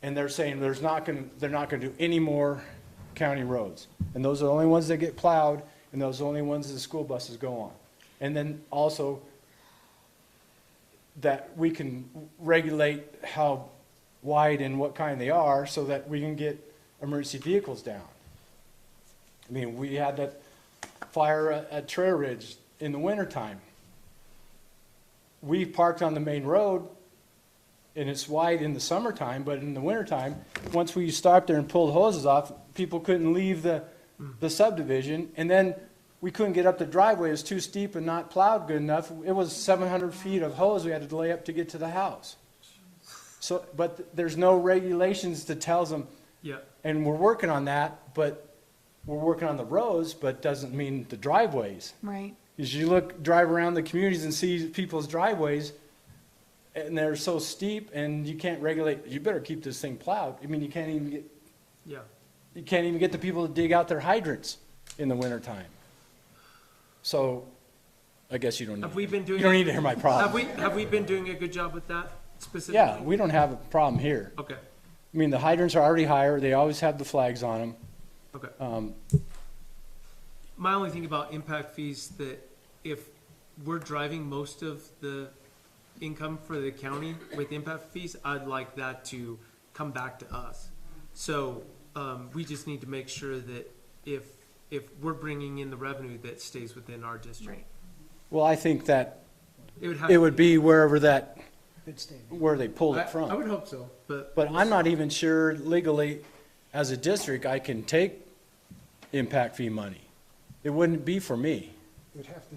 and they're saying they're not gonna do any more county roads. And those are the only ones that get plowed, and those are the only ones that the school buses go on. And then also, that we can regulate how wide and what kind they are, so that we can get emergency vehicles down. I mean, we had that fire at Trail Ridge in the wintertime. We parked on the main road, and it's wide in the summertime, but in the wintertime, once we stopped there and pulled hoses off, people couldn't leave the subdivision, and then we couldn't get up the driveway, it was too steep and not plowed good enough. It was 700 feet of hose we had to lay up to get to the house. So, but there's no regulations that tells them, Yeah. and we're working on that, but we're working on the roads, but doesn't mean the driveways. Right. As you drive around the communities and see people's driveways, and they're so steep, and you can't regulate, you better keep this thing plowed. I mean, you can't even get the people to dig out their hydrants in the wintertime. So, I guess you don't Have we been doing? you don't need to hear my problem. Have we been doing a good job with that specifically? Yeah, we don't have a problem here. Okay, I mean, the hydrants are already higher, they always have the flags on them. okay. My only thing about impact fees, that if we're driving most of the income for the county with impact fees, I'd like that to come back to us. So, we just need to make sure that if we're bringing in the revenue, that stays within our district. Right. Well, I think that It it would be wherever Good statement. where they pulled I it from. would hope so, but. But I'm not even sure legally, as a district, I can take impact fee money. It wouldn't be for me. You'd have to,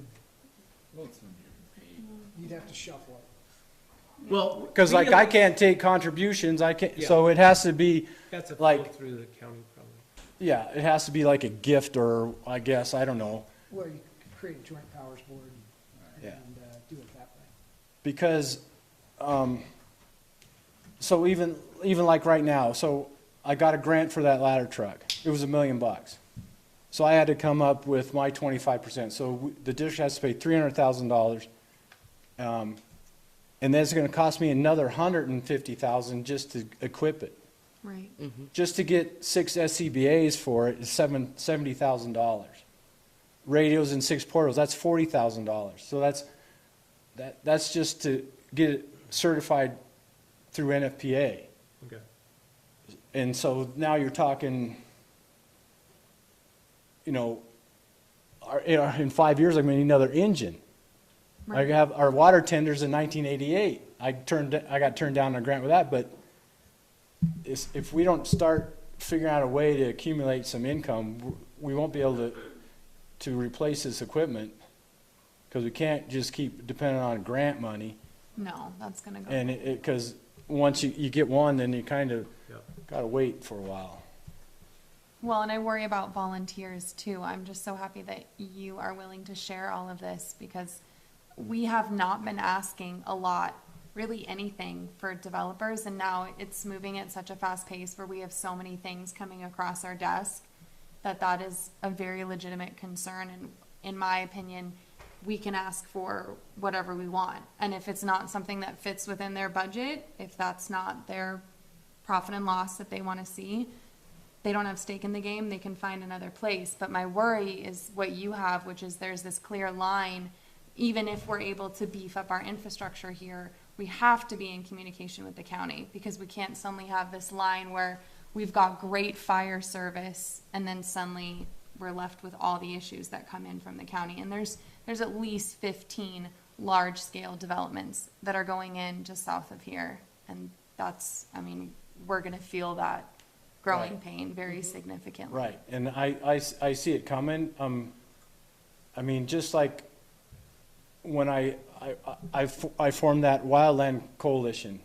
Well, it's when you're paid. you'd have to shuffle it. Well. Because like I can't take contributions, I can't, so it has to be, That's a like- flow through the county probably. yeah, it has to be like a gift or, I guess, I don't know. Well, you could create a joint powers board Yeah. and do it that way. Because, so even like right now, so I got a grant for that ladder truck. It was $1 million. So I had to come up with my 25%. So the district has to pay $300,000. And then it's gonna cost me another $150,000 just to equip it. Right. Just to get 6 SCBA's for it is $70,000. Radios and 6 portals, that's $40,000. So that's just to get it certified through NFPA. Okay. And so now you're talking, in 5 years, I'm gonna need another engine. I Right. have our water tenders in 1988. I got turned down on a grant with that, but if we don't start figuring out a way to accumulate some income, we won't be able to replace this equipment, because we can't just keep depending on grant money. No, that's gonna go. And because once you get one, then you kind of Yep. gotta wait for a while. Well, and I worry about volunteers too. I'm just so happy that you are willing to share all of this because we have not been asking a lot, really anything for developers, and now it's moving at such a fast pace where we have so many things coming across our desk that is a very legitimate concern, and in my opinion, we can ask for whatever we want. And if it's not something that fits within their budget, if that's not their profit and loss that they want to see, they don't have stake in the game, they can find another place. But my worry is what you have, which is there's this clear line. Even if we're able to beef up our infrastructure here, we have to be in communication with the county, because we can't suddenly have this line where we've got great fire service and then suddenly we're left with all the issues that come in from the county. And there's at least 15 large-scale developments that are going in just south of here. And that's, I mean, we're gonna feel that growing Right. pain very significantly. Right, and I see it coming. I mean, just like when I formed that wildland coalition,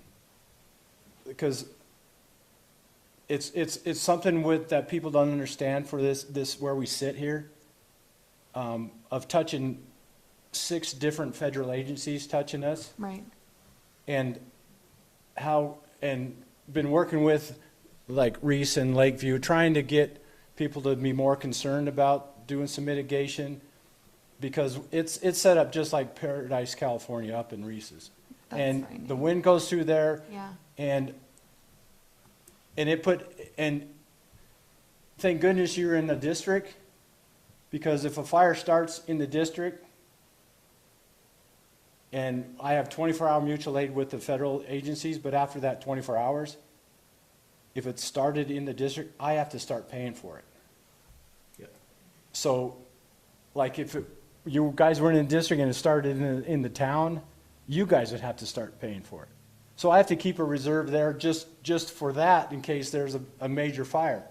because it's something with, that people don't understand for this where we sit here, of touching 6 different federal agencies touching us, Right, and been working with like Reese and Lakeview, trying to get people to be more concerned about doing some mitigation, because it's set up just like Paradise, California, up in Reese's. That's And right. the wind goes through there, yeah, and thank goodness you're in the district, because if a fire starts in the district, and I have 24-hour mutual aid with the federal agencies, but after that 24 hours, if it started in the district, I have to start paying for it. Yeah. So, like if you guys were in the district and it started in the town, you guys would have to start paying for it. So I have to keep a reserve there just for that, in case there's a major fire.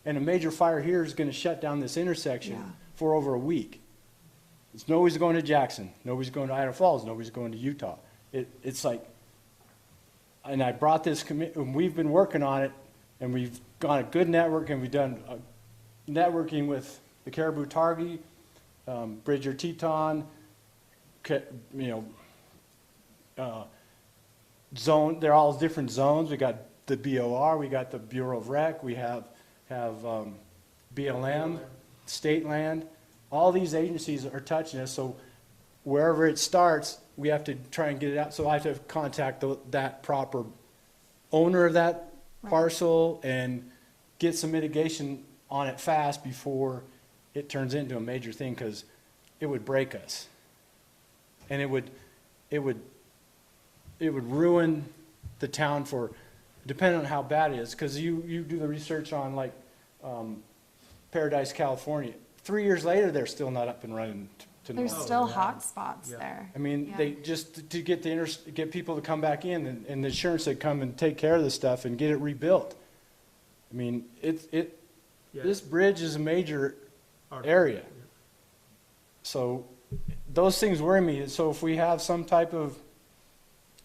And a major fire here is gonna shut down this intersection Yeah. for over a week. Nobody's going to Jackson, nobody's going to Idaho Falls, nobody's going to Utah. It's like, and I brought this and we've been working on it, and we've gone a good network, and we've done networking with the Caribou Targhee, Bridger Teton, zone, they're all different zones. We got the BOR, we got the Bureau of Rec, we have BLM, state land. All these agencies are touching us, so wherever it starts, we have to try and get it out. So I have to contact that proper owner of that Right. parcel and get some mitigation on it fast before it turns into a major thing, because it would break us. And it would ruin the town for, depending on how bad it is, because you do the research on like Paradise, California. 3 years later, they're still not up and running to there's normal. still hot spots Yeah. there. I mean, Yeah. they just to get get people to come back in, and the insurance to come and take care of this stuff and get it rebuilt. I mean, Yeah. this bridge is a major Our- area. So those things worry me. So if we have some type of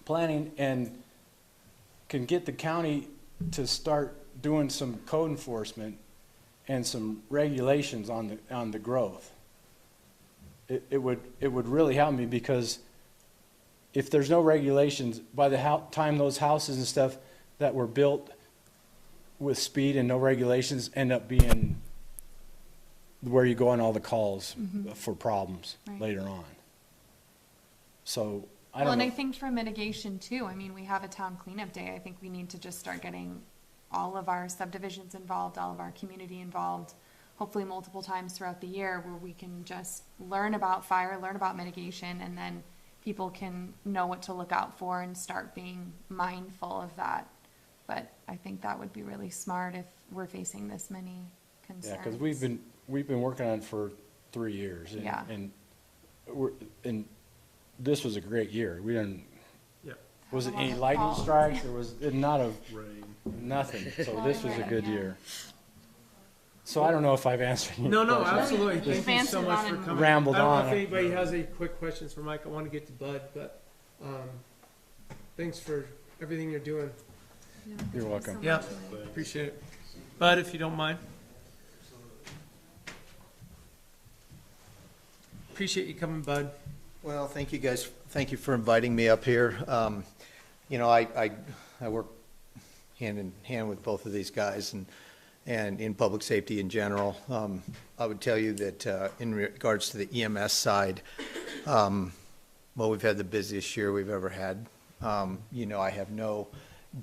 planning and can get the county to start doing some code enforcement and some regulations on the growth, it would really help me, because if there's no regulations, by the time those houses and stuff that were built with speed and no regulations end up being where you go on all the calls for problems Right. later on. So I Well, don't and I know. think for mitigation too, I mean, we have a town cleanup day. I think we need to just start getting all of our subdivisions involved, all of our community involved, hopefully multiple times throughout the year, where we can just learn about fire, learn about mitigation, and then people can know what to look out for and start being mindful of that. But I think that would be really smart if we're facing this many concerns. Yeah, because we've been working on it for 3 years. Yeah. And this was a great year. We didn't, Yeah. was it Have a lot any of lightning calls. strikes? There was not a, Rain. nothing. So Well, this was a right, good yeah. year. So I don't know if I've answered your No, no, question. absolutely. You've Thank you so answered much on for and coming. rambled I don't know on. if anybody has any quick questions for Mike. I want to get to Bud, but thanks for everything you're doing. Yeah, You're thank you welcome. so Yeah. much. Appreciate it. Bud, if you don't mind. Appreciate you coming, Bud. Well, thank you guys, thank you for inviting me up here. You know, I work hand in hand with both of these guys and in public safety in general. I would tell you that in regards to the EMS side, well, we've had the busiest year we've ever had. You know, I have no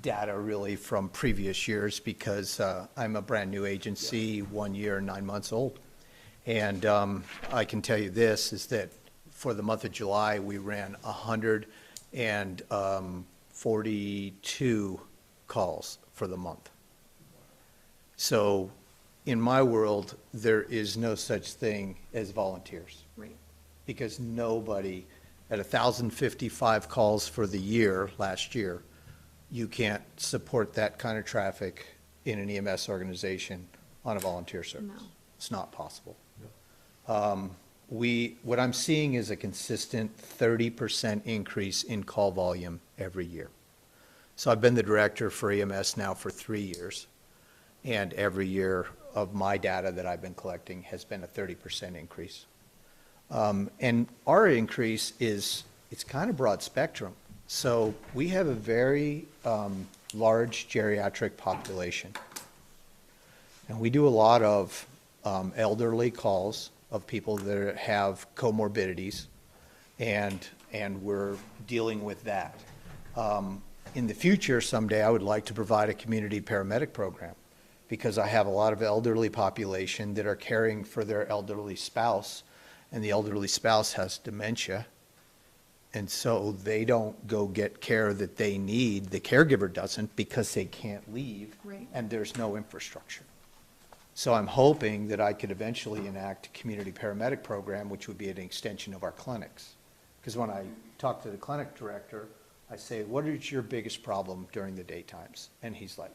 data really from previous years because I'm a brand-new agency, 1 year and 9 months old. And I can tell you this, is that for the month of July, we ran 142 calls for the month. So in my world, there is no such thing as volunteers. Right. Because nobody, at 1,055 calls for the year, last year, you can't support that kind of traffic in an EMS organization on a volunteer service. No. It's not possible. What I'm seeing is a consistent 30% increase in call volume every year. So I've been the director for EMS now for 3 years, and every year of my data that I've been collecting has been a 30% increase. And our increase is, it's kind of broad spectrum. So we have a very large geriatric population. And we do a lot of elderly calls of people that have comorbidities, and we're dealing with that. In the future, someday, I would like to provide a community paramedic program because I have a lot of elderly population that are caring for their elderly spouse, and the elderly spouse has dementia, and so they don't go get care that they need. The caregiver doesn't because they can't leave, Right. and there's no infrastructure. So I'm hoping that I could eventually enact a community paramedic program, which would be an extension of our clinics. Because when I talk to the clinic director, I say, what is your biggest problem during the daytimes? And he's like,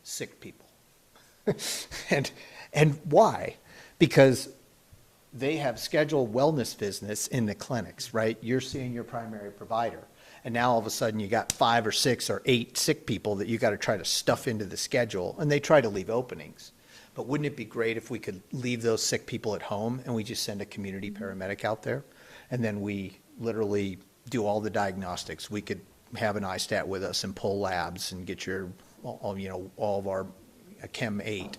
sick people. And why? Because they have scheduled wellness visits in the clinics, right? You're seeing your primary provider. And now all of a sudden you got 5 or 6 or 8 sick people that you got to try to stuff into the schedule, and they try to leave openings. But wouldn't it be great if we could leave those sick people at home and we just send a community paramedic out there? And then we literally do all the diagnostics. We could have an ISTAT with us and pull labs and get your, all of our Chem 8.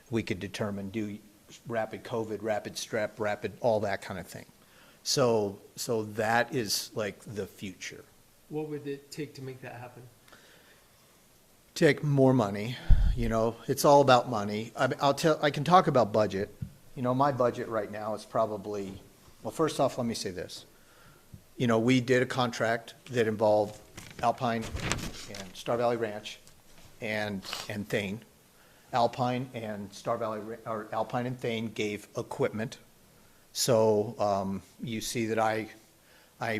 We could determine, do rapid COVID, rapid strep, rapid, all that kind of thing. So that is like the future. What would it take to make that happen? Take more money, it's all about money. I can talk about budget. My budget right now is probably, well, first off, let me say this. We did a contract that involved Alpine and Star Valley Ranch and Thane. Alpine and Alpine and Thane gave equipment. So you see that I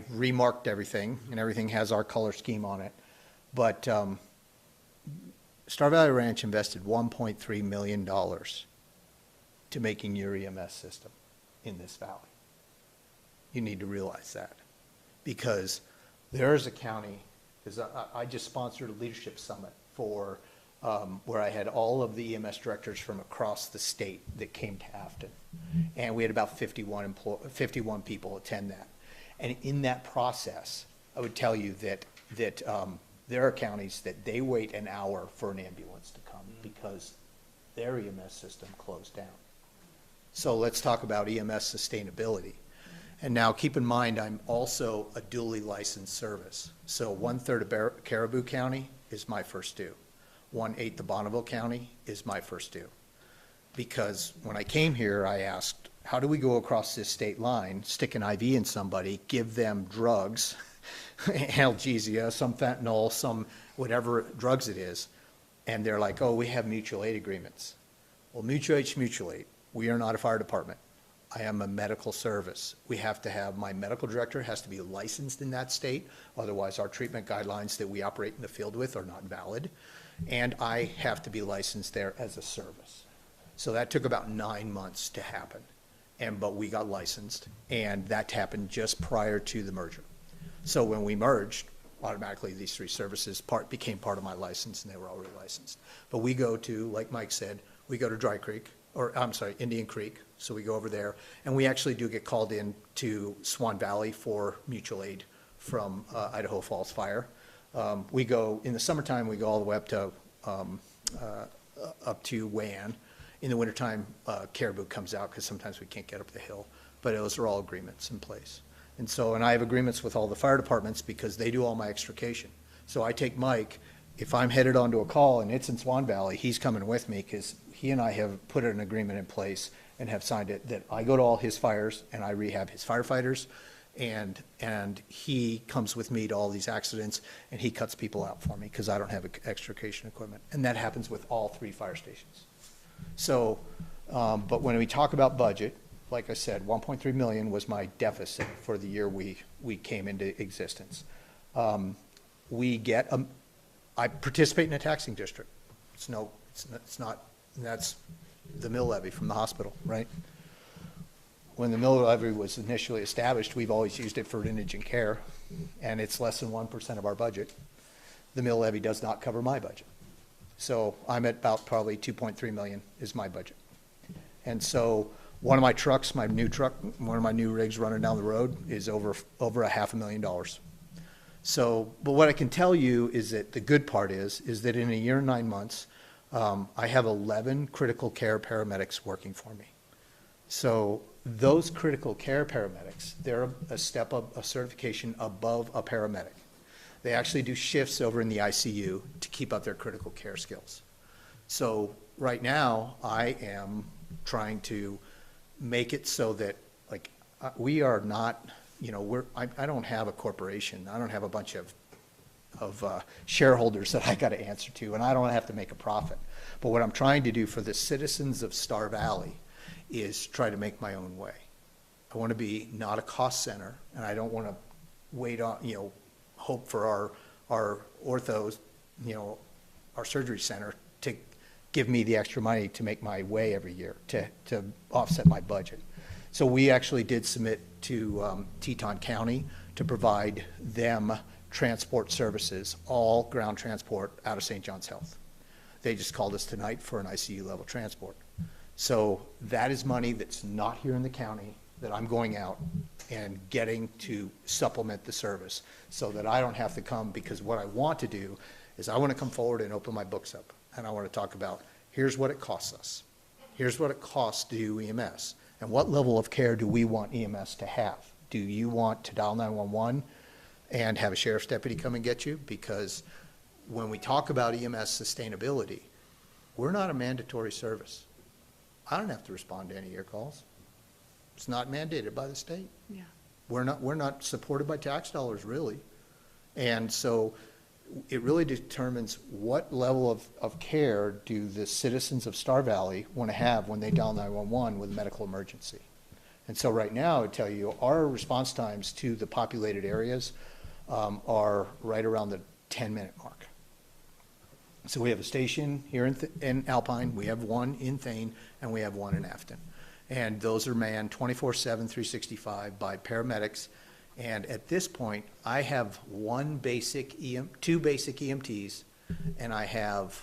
remarked everything, and everything has our color scheme on it. But Star Valley Ranch invested $1.3 million to making your EMS system in this valley. You need to realize that, because there is a county, because I just sponsored a leadership summit for where I had all of the EMS directors from across the state that came to Afton, and we had about 51 people attend that. And in that process, I would tell you that there are counties that they wait an hour for an ambulance to come because their EMS system closed down. So let's talk about EMS sustainability. And now keep in mind, I'm also a duly licensed service. So 1/3 of Caribou County is my first due. 1/8 of Bonneville County is my first due. Because when I came here, I asked, how do we go across this state line, stick an IV in somebody, give them drugs, analgesia, some fentanyl, some whatever drugs it is, and they're like, oh, we have mutual aid agreements. Well, mutual aid. We are not a fire department. I am a medical service. We have to have, my medical director has to be licensed in that state, otherwise our treatment guidelines that we operate in the field with are not valid, and I have to be licensed there as a service. So that took about 9 months to happen, but we got licensed, and that happened just prior to the merger. So when we merged, automatically these 3 services became part of my license, and they were already licensed. But we go to, like Mike said, we go to Dry Creek, or I'm sorry, Indian Creek. So we go over there, and we actually do get called in to Swan Valley for mutual aid from Idaho Falls Fire. We go, in the summertime, we go all the way up to Wayan. In the wintertime, Caribou comes out because sometimes we can't get up the hill. But those are all agreements in place. And so, and I have agreements with all the fire departments because they do all my extrication. So I take Mike, if I'm headed onto a call and it's in Swan Valley, he's coming with me because he and I have put an agreement in place and have signed it that I go to all his fires and I rehab his firefighters. And he comes with me to all these accidents and he cuts people out for me because I don't have extrication equipment. And that happens with all 3 fire stations. So, but when we talk about budget, like I said, 1.3 million was my deficit for the year we came into existence. I participate in a taxing district. It's not, and that's the mill levy from the hospital, right? When the mill levy was initially established, we've always used it for indigent care, and it's less than 1% of our budget. The mill levy does not cover my budget. So I'm at about probably 2.3 million is my budget. And so one of my trucks, my new truck, one of my new rigs running down the road is over $500,000. So, but what I can tell you is that the good part is that in a year and 9 months, I have 11 critical care paramedics working for me. So those critical care paramedics, they're a step up, a certification above a paramedic. They actually do shifts over in the ICU to keep up their critical care skills. So right now, I am trying to make it so that, like, we are not, you know, I don't have a corporation. I don't have a bunch of shareholders that I got to answer to, and I don't have to make a profit. But what I'm trying to do for the citizens of Star Valley is try to make my own way. I want to be not a cost center, and I don't want to wait on, you know, hope for our orthos, you know, our surgery center to give me the extra money to make my way every year to offset my budget. So we actually did submit to Teton County to provide them transport services, all ground transport out of St. John's Health. They just called us tonight for an ICU level transport. So that is money that's not here in the county that I'm going out and getting to supplement the service so that I don't have to come, because what I want to do is I want to come forward and open my books up and I want to talk about here's what it costs us. Here's what it costs to do EMS. And what level of care do we want EMS to have? Do you want to dial 911 and have a sheriff's deputy come and get you? Because when we talk about EMS sustainability, we're not a mandatory service. I don't have to respond to any of your calls. It's not mandated by the state. Yeah. We're not supported by tax dollars, really. And so it really determines what level of care do the citizens of Star Valley want to have when they dial 911 with a medical emergency. And so right now, I tell you, our response times to the populated areas are right around the 10-minute mark. So we have a station here in Alpine, we have one in Thane, and we have one in Afton. And those are manned 24/7, 365 by paramedics. And at this point, I have two basic EMTs, and I have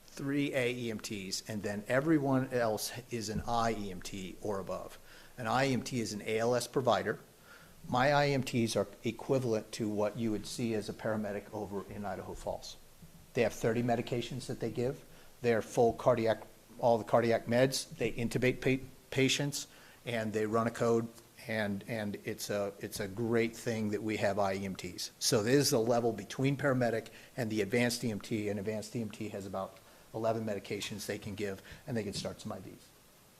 3 AEMTs, and then everyone else is an IEMT or above. An IEMT is an ALS provider. My IEMTs are equivalent to what you would see as a paramedic over in Idaho Falls. They have 30 medications that they give. They're full cardiac, all the cardiac meds. They intubate patients, and they run a code, and it's a great thing that we have IEMTs. So this is the level between paramedic and the advanced EMT, and advanced EMT has about 11 medications they can give, and they can start some IVs.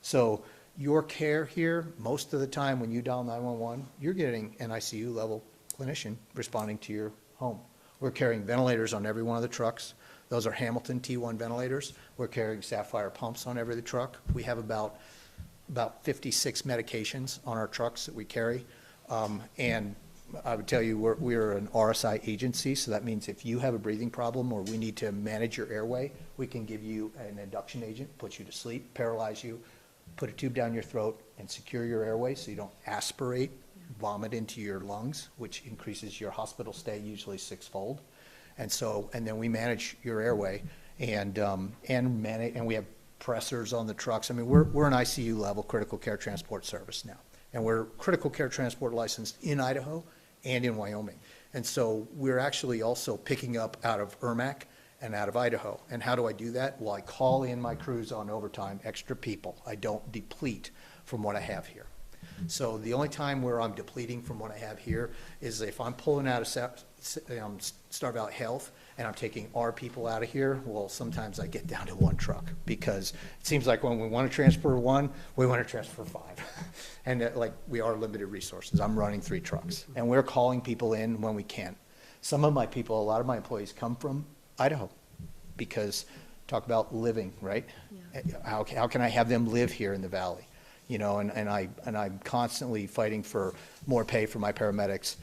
So your care here, most of the time when you dial 911, you're getting an ICU level clinician responding to your home. We're carrying ventilators on every one of the trucks. Those are Hamilton T1 ventilators. We're carrying Sapphire pumps on every truck. We have about 56 medications on our trucks that we carry. And I would tell you, we're an RSI agency, so that means if you have a breathing problem or we need to manage your airway, we can give you an induction agent, put you to sleep, paralyze you, put a tube down your throat, and secure your airway so you don't aspirate, vomit into your lungs, which increases your hospital stay usually 6-fold. And then we manage your airway, and we have pressers on the trucks. I mean, we're an ICU level critical care transport service now. And we're critical care transport licensed in Idaho and in Wyoming. And so we're actually also picking up out of Ermac and out of Idaho. And how do I do that? Well, I call in my crews on overtime, extra people. I don't deplete from what I have here. So the only time where I'm depleting from what I have here is if I'm pulling out of Star Valley Health and I'm taking our people out of here, well, sometimes I get down to one truck because it seems like when we want to transfer one, we want to transfer five. And like we are limited resources. I'm running 3 trucks and we're calling people in when we can. Some of my people, a lot of my employees come from Idaho because talk about living, right? Yeah. How can I have them live here in the valley? You know, and I'm constantly fighting for more pay for my paramedics.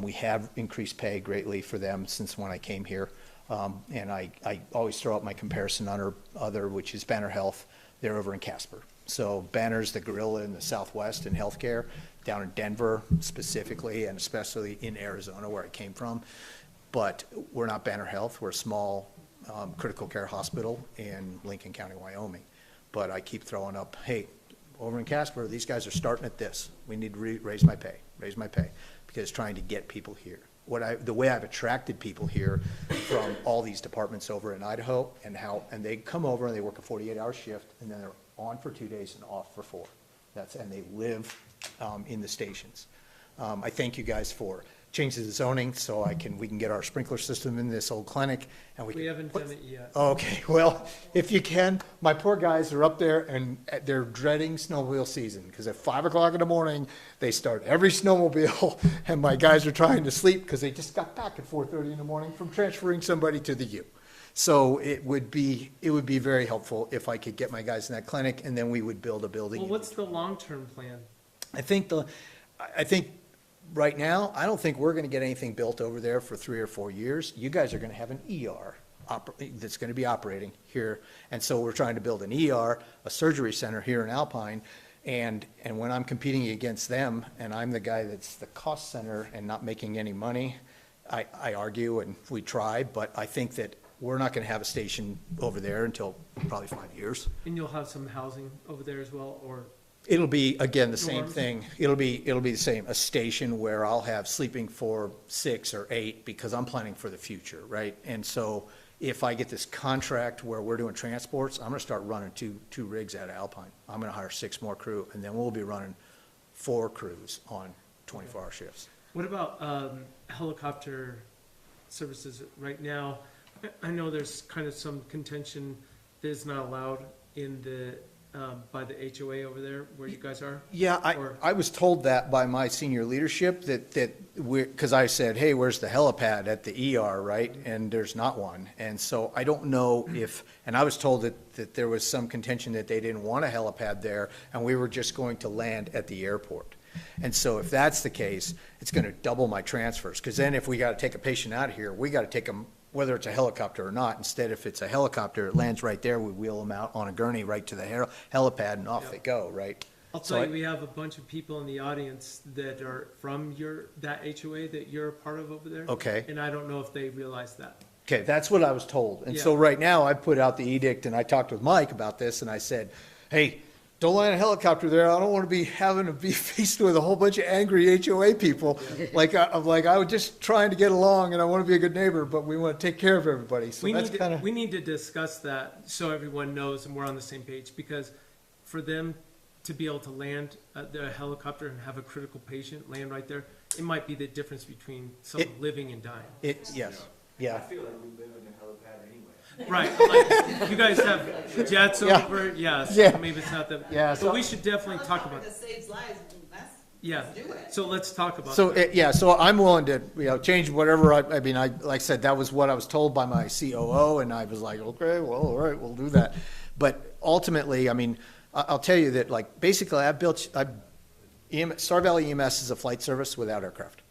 We have increased pay greatly for them since when I came here. And I always throw out my comparison on other, which is Banner Health. They're over in Casper. So Banner's the gorilla in the Southwest in healthcare, down in Denver specifically, and especially in Arizona where I came from. But we're not Banner Health. We're a small critical care hospital in Lincoln County, Wyoming. But I keep throwing up, hey, over in Casper, these guys are starting at this. We need to raise my pay, because trying to get people here. The way I've attracted people here from all these departments over in Idaho and they come over and they work a 48-hour shift and then they're on for 2 days and off for 4. And they live in the stations. I thank you guys for changing the zoning so we can get our sprinkler system in this old clinic and We haven't done it yet. Okay, well, if you can, my poor guys are up there and they're dreading snowmobile season because at 5 o'clock in the morning, they start every snowmobile and my guys are trying to sleep because they just got back at 4:30 in the morning from transferring somebody to the U. So it would be very helpful if I could get my guys in that clinic and then we would build a building. Well, what's the long-term plan? I think right now, I don't think we're going to get anything built over there for 3 or 4 years. You guys are going to have an ER that's going to be operating here. And so we're trying to build an ER, a surgery center here in Alpine. And when I'm competing against them and I'm the guy that's the cost center and not making any money, I argue and we try, but I think that we're not going to have a station over there until probably 5 years. And you'll have some housing over there as well, or? It'll be, again, the same Dorms? thing. It'll be the same, a station where I'll have sleeping for 6 or 8 because I'm planning for the future, right? And so if I get this contract where we're doing transports, I'm gonna start running two rigs out of Alpine. I'm gonna hire 6 more crew and then we'll be running 4 crews on 24-hour shifts. What about helicopter services right now? I know there's kind of some contention that is not allowed in the, by the HOA over there where you guys are? Yeah, Or- I was told that by my senior leadership that because I said, hey, where's the helipad at the ER, right? And there's not one. And so I don't know and I was told that there was some contention that they didn't want a helipad there and we were just going to land at the airport. And so if that's the case, it's going to double my transfers. Because then if we got to take a patient out of here, we got to take them, whether it's a helicopter or not. Instead, if it's a helicopter, it lands right there, we wheel them out on a gurney right to the helipad and off they go, right? I'll So tell you, we have a bunch of people in the audience that are from that HOA that you're a part of over there. Okay. And I don't know if they realize that. Okay, that's what I was told. And so Yeah. right now, I put out the edict, and I talked with Mike about this, and I said, hey, don't land a helicopter there. I don't want to be having to be faced with a whole bunch of angry HOA people. I was just trying to get along, and I want to be a good neighbor, but we want to take care of everybody. So that's kind of. We need to discuss that so everyone knows and we're on the same page, because for them to be able to land the helicopter and have a critical patient land right there, it might be the difference between someone living and dying. Yes, I yeah. feel like we live in a helipad anyway. Right, like, you guys have jets Yeah. over, yes, Yeah. maybe it's not that, Yeah, so- but we should definitely talk about it. That saves lives, Yeah, do it. so let's talk about So, that. yeah, so I'm willing to, change whatever, I mean, like I said, that was what I was told by my COO, and I was like, okay, well, all right, we'll do that. But ultimately, I mean, I'll tell you that, like, basically, Star Valley EMS is a flight service without aircraft.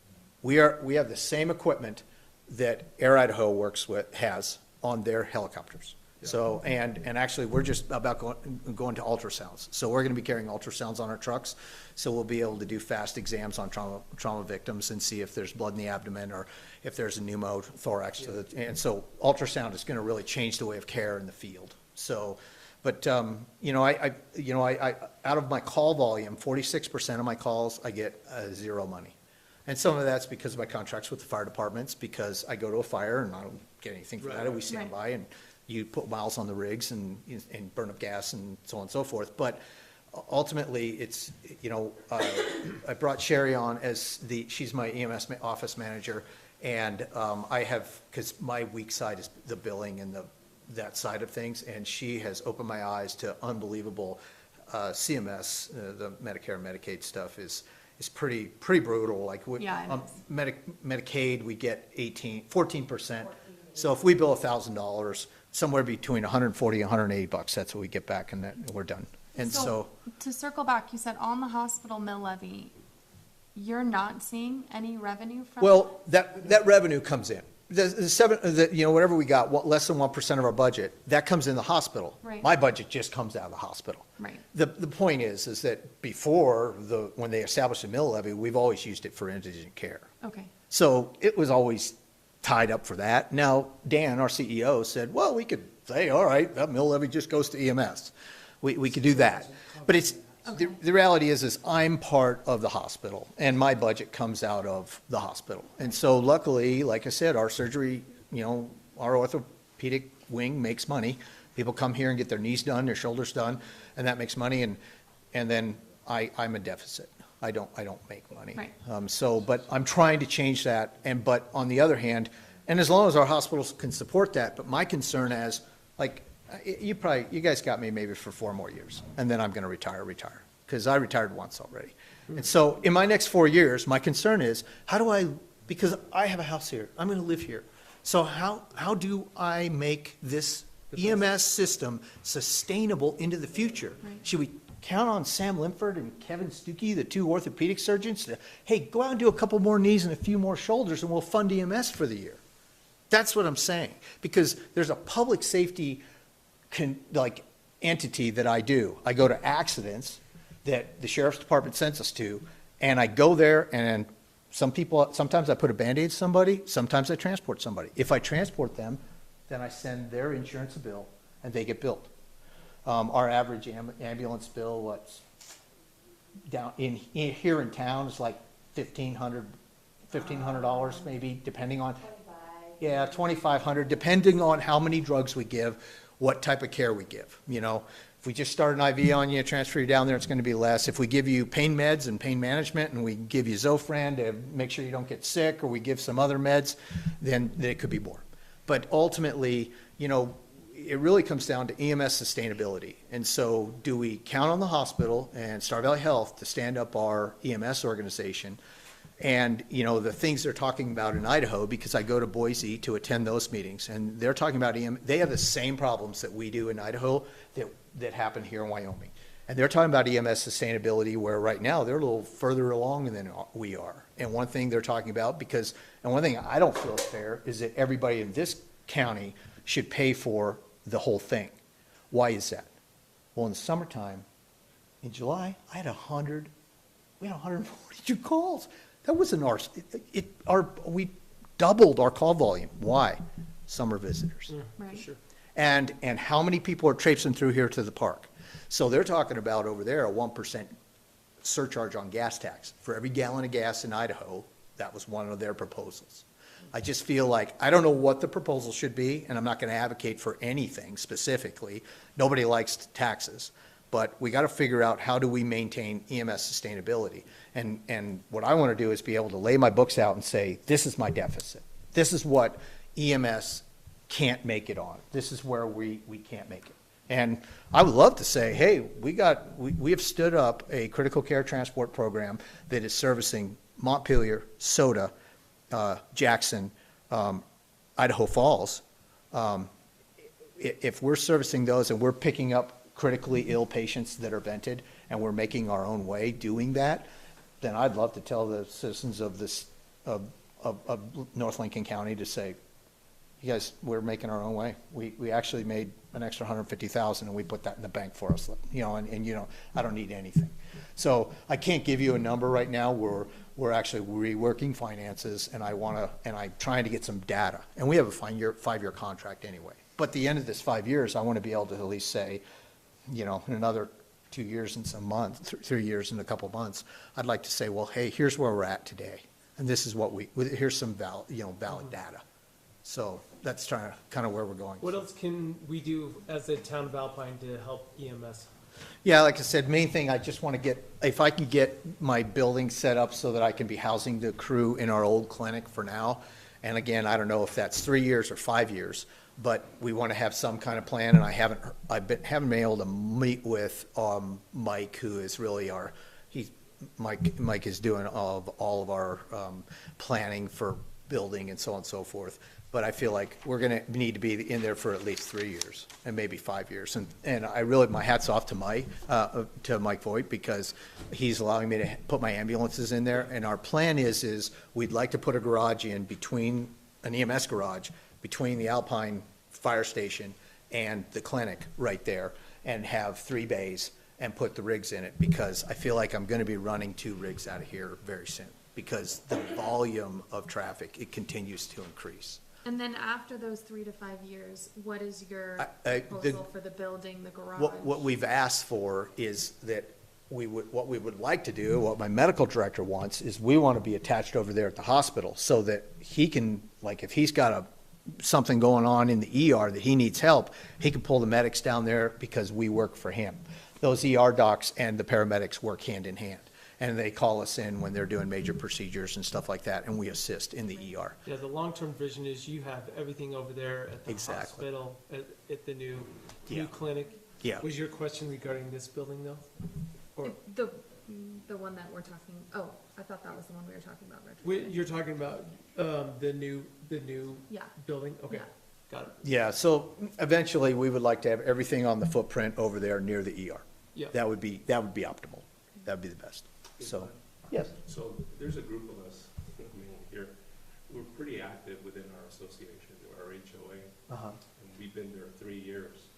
We have the same equipment that Air Idaho has on their helicopters. So, and actually, we're just about going to ultrasounds. So we're gonna be carrying ultrasounds on our trucks. So we'll be able to do fast exams on trauma victims and see if there's blood in the abdomen or if there's a pneumothorax. And so ultrasound is gonna really change the way of care in the field. So But, out of my call volume, 46% of my calls, I get zero money. And some of that's because of my contracts with the fire departments, because I go to a fire and I don't get anything for that, and we stand Right. by, and you put miles on the rigs and burn up gas and so on and so forth. But ultimately, it's, I brought Sherry on as she's my EMS office manager, and I have, because my weak side is the billing and that side of things, and she has opened my eyes to unbelievable CMS, the Medicare and Medicaid stuff is pretty brutal. Like, Yeah, it is. Medicaid, we get 14%. So if we bill $1,000, somewhere between 140 and 180 bucks, that's what we get back, and that, we're done. And so, To circle back, you said on the hospital mill levy, you're not seeing any revenue from? well, that revenue comes in. Whatever we got, less than 1% of our budget, that comes in the hospital. Right. My budget just comes out of the hospital. Right. The point is that before when they established the mill levy, we've always used it for indigent care. Okay, So it was always tied up for that. Now, Dan, our CEO, said, well, we could say, all right, that mill levy just goes to EMS. We could do that. But the reality is I'm part of the hospital, and my budget comes out of the hospital. And so luckily, like I said, our surgery, our orthopedic wing makes money. People come here and get their knees done, their shoulders done, and that makes money, and then I'm a deficit. I don't make money. Right. But I'm trying to change that, but on the other hand, and as long as our hospitals can support that, but my concern is, like, you guys got me maybe for 4 more years, and then I'm gonna retire, because I retired once already. And so in my next 4 years, my concern is, because I have a house here, I'm gonna live here. So how do I make this EMS system sustainable into the future? Right. Should we count on Sam Limford and Kevin Stuckey, the 2 orthopedic surgeons, to, hey, go out and do a couple more knees and a few more shoulders, and we'll fund EMS for the year? That's what I'm saying, because there's a public safety entity that I do. I go to accidents that the sheriff's department sends us to, and I go there, and sometimes I put a Band-Aid to somebody, sometimes I transport somebody. If I transport them, then I send their insurance a bill, and they get billed. Our average ambulance bill, down here in town, is like $1,500 maybe, depending on. Yeah, 2,500, depending on how many drugs we give, what type of care we give. If we just start an IV on you, transfer you down there, it's going to be less. If we give you pain meds and pain management, and we give you Zofran to make sure you don't get sick, or we give some other meds, then it could be more. But ultimately, it really comes down to EMS sustainability. And so do we count on the hospital and Star Valley Health to stand up our EMS organization? And, the things they're talking about in Idaho, because I go to Boise to attend those meetings, and they're talking about they have the same problems that we do in Idaho that happen here in Wyoming. And they're talking about EMS sustainability, where right now they're a little further along than we are. And one thing they're talking about, and one thing I don't feel is fair, is that everybody in this county should pay for the whole thing. Why is that? Well, in the summertime, in July, we had 142 calls. That wasn't we doubled our call volume. Why? Summer visitors. right. And how many people are traipsing through here to the park? So they're talking about over there a 1% surcharge on gas tax. For every gallon of gas in Idaho, that was one of their proposals. I just feel like, I don't know what the proposal should be, and I'm not going to advocate for anything specifically. Nobody likes taxes. But we got to figure out, how do we maintain EMS sustainability? And what I want to do is be able to lay my books out and say, this is my deficit. This is what EMS can't make it on. This is where we can't make it. And I would love to say, hey, we have stood up a critical care transport program that is servicing Montpelier, Soda, Jackson, Idaho Falls. If we're servicing those and we're picking up critically ill patients that are vented, and we're making our own way doing that, then I'd love to tell the citizens of North Lincoln County to say, you guys, we're making our own way. We actually made an extra $150,000, and we put that in the bank for us, and I don't need anything. So I can't give you a number right now. We're actually reworking finances, and I'm trying to get some data. And we have a 5-year contract anyway. But at the end of this 5 years, I want to be able to at least say, you know, in another 2 years and some months, 3 years and a couple months, I'd like to say, well, hey, here's where we're at today. And this is what here's some valid data. So that's kind of where we're going. What else can we do as a town of Alpine to help EMS? Yeah, like I said, main thing, I just want to get, if I can get my building set up so that I can be housing the crew in our old clinic for now. And again, I don't know if that's 3 years or 5 years, but we want to have some kind of plan, and haven't been able to meet with, Mike, who is really Mike is doing all of our, planning for building and so on and so forth. But I feel like we're gonna need to be in there for at least 3 years and maybe 5 years. And I really, my hat's off to Mike Voigt, because he's allowing me to put my ambulances in there. And our plan is we'd like to put a garage in between, an EMS garage, between the Alpine Fire Station and the clinic right there, and have 3 bays and put the rigs in it, because I feel like I'm gonna be running 2 rigs out of here very soon, because the volume of traffic, it continues to increase. And then after those 3 to 5 years, what is your the- proposal for the building, the garage? What we've asked for is that what we would like to do, what my medical director wants, is we want to be attached over there at the hospital, so that he can, like, if he's got something going on in the ER that he needs help, he can pull the medics down there, because we work for him. Those ER docs and the paramedics work hand in hand, and they call us in when they're doing major procedures and stuff like that, and we assist in the ER. Yeah, the long-term vision is you have everything over there at the Exactly. hospital, at the new Yeah. clinic. Yeah. Was your question regarding this building though? Or, The one that we're talking, oh, I thought that was the one we were talking about. you're talking about, the new Yeah. building? Okay, Yeah. got it. Yeah, so eventually, we would like to have everything on the footprint over there near the ER. Yeah. That would be optimal. That'd be the best. So, yes. So there's a group of us, I mean, here, we're pretty active within our association, our HOA, Uh-huh. and we've been there 3 years.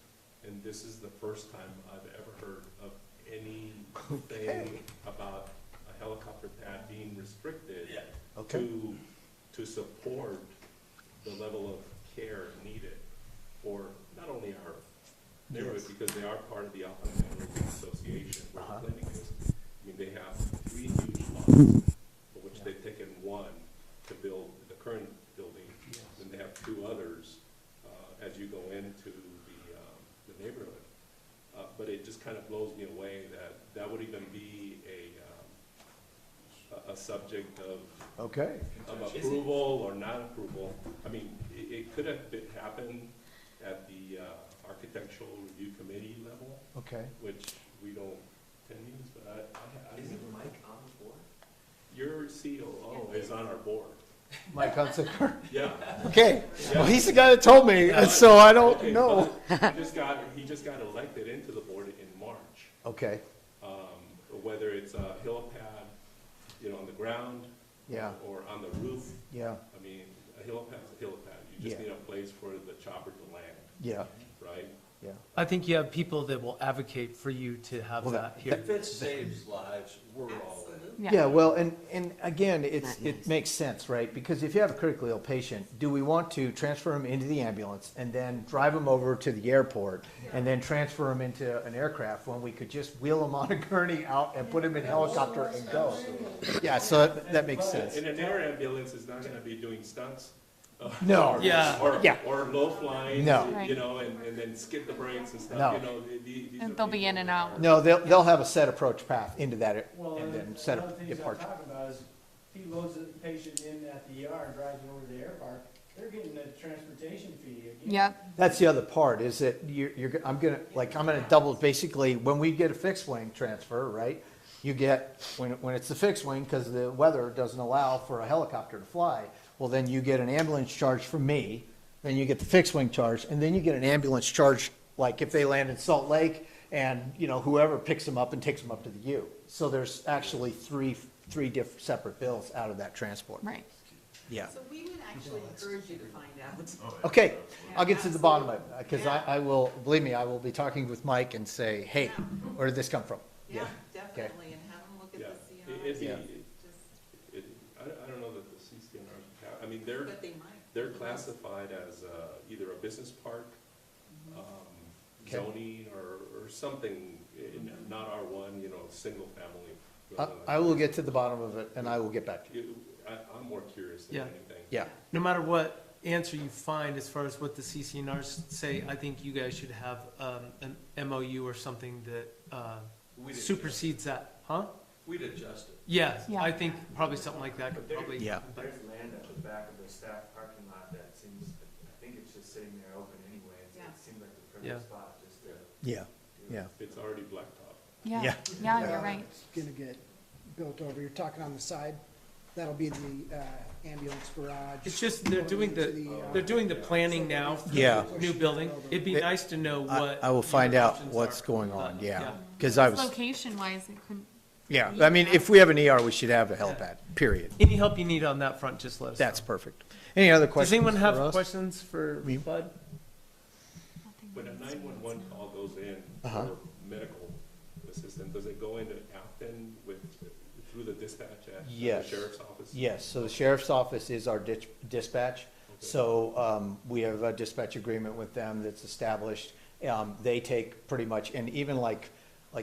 And this is the first time I've ever heard of anything about a helicopter pad being restricted Okay. to support the level of care needed for not only our neighborhood, Yes. because they are part of the Alpine Neighborhood Association, where Uh-huh. the clinic is. I mean, they have 3 huge lots, for which they've taken 1 to build the current building. Then they have 2 others, as you go into the neighborhood. But it just kind of blows me away that would even be a subject of Okay. approval or non-approval. I mean, it could have happened at the architectural review committee level, Okay. which we don't tend to use, but I. Isn't Mike on the board? Your COO is on our board. Mike Hunsaker? Yeah. Okay. Well, he's the guy that told me, and so I don't Okay, know. but he just got elected into the board in March. Okay. Whether it's a helipad, on the ground. Yeah. Or on the roof. Yeah. I mean, a helipad's a helipad. You just Yeah. need a place for the chopper to land, Yeah. right? Yeah. I think you have people that will advocate for you to have Well, that here. If it saves lives, we're all in. Yeah, well, and again, it makes sense, right? Because if you have a critically ill patient, do we want to transfer them into the ambulance and then drive them over to the airport and then transfer them into an aircraft, when we could just wheel them on a gurney out and put them in a helicopter and go? Yeah, so that makes sense. And an air ambulance is not gonna be doing stunts. No. Yeah. Or low flying. No. And then skip the brakes and stuff, No. these And are they'll be people in and that out. are- No, they'll have a set approach path into that, Well, and then set one of up the things I'm departure. talking about is, he loads the patient in at the ER and drives them over to the air park, they're getting the transportation fee again. Yep. That's the other part, is that I'm gonna double, basically, when we get a fixed wing transfer, right? You get, when it's the fixed wing, because the weather doesn't allow for a helicopter to fly, well, then you get an ambulance charge from me, then you get the fixed wing charge, and then you get an ambulance charge, like if they land in Salt Lake, and, whoever picks them up and takes them up to the U. So there's actually three different separate bills out of that transport. Right. Yeah. So we would actually encourage you to find out. Okay, I'll get to the bottom of it, because I will, believe me, I will be talking with Mike and say, hey, where did this come from? Yeah, definitely, and have them look at Yeah. the It'd be- CNRs. Just, I don't know that the CCNRs, I mean, they're. but they might. They're classified as either a business park, zoning or something, not R1, single family. I, building like I will this. get to the bottom of it, and I will get back to you. I'm more curious than Yeah. anything. Yeah, No matter what answer you find as far as what the CCNRs say, I think you guys should have an MOU or something that We'd supersedes that, huh? We'd adjust it. Yeah, Yeah. I think probably something like that could probably. Yeah. There's land at the back of the staff parking lot that seems, I think it's just sitting there open anyway. It seems like the Yeah. perfect spot just to. yeah, yeah. It's already blacktop. Yeah, Yeah. yeah, you're right. It's gonna get built over. You're talking on the side, that'll be the ambulance garage. It's just, they're doing they're doing the planning now for Yeah. the new building. It'd be It- nice to know I, what. I will find your out options what's are. going on, Yeah. yeah. Because I was, Location wise, it couldn't. yeah, I mean, if we have an ER, we should have a helipad, period. Any help you need on that front, just let us know. That's perfect. Any other Does questions anyone for have us? questions for Me? Bud? When a 911 call goes in Uh-huh. for medical assistance, does it go into Afton through the dispatch at the Yes. sheriff's office? Yes, so the sheriff's office is our dispatch. So we have a dispatch agreement with them that's established. They take pretty much, and even like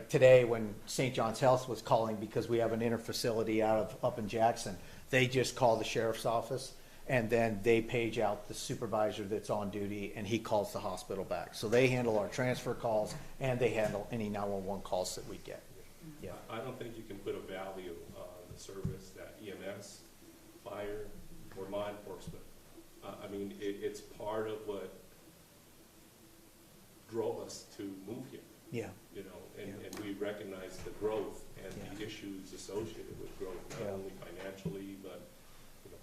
today when St. John's Health was calling because we have an interfacility up in Jackson, they just call the sheriff's office and then they page out the supervisor that's on duty and he calls the hospital back. So they handle our transfer calls and they handle any 911 calls that we get. Yeah. I don't think you can put a value on the service that EMS, fire, or law enforcement. I mean, it's part of what drove us to move here, Yeah. and we recognize the growth and the issues associated with growth, Yeah. not only financially, but,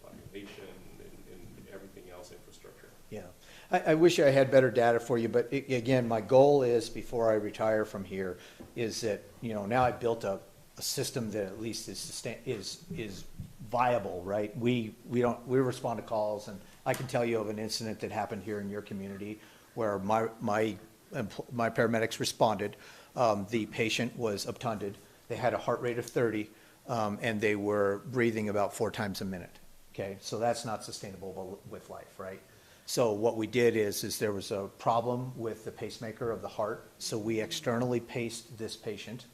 population and everything else, infrastructure. Yeah, I wish I had better data for you, but again, my goal is, before I retire from here, is that, now I built a system that at least is viable, right? We respond to calls, and I can tell you of an incident that happened here in your community where my paramedics responded. The patient was obtunded. They had a heart rate of 30, and they were breathing about 4 times a minute. Okay, so that's not sustainable with life, right? So what we did is there was a problem with the pacemaker of the heart, so we externally paced this patient.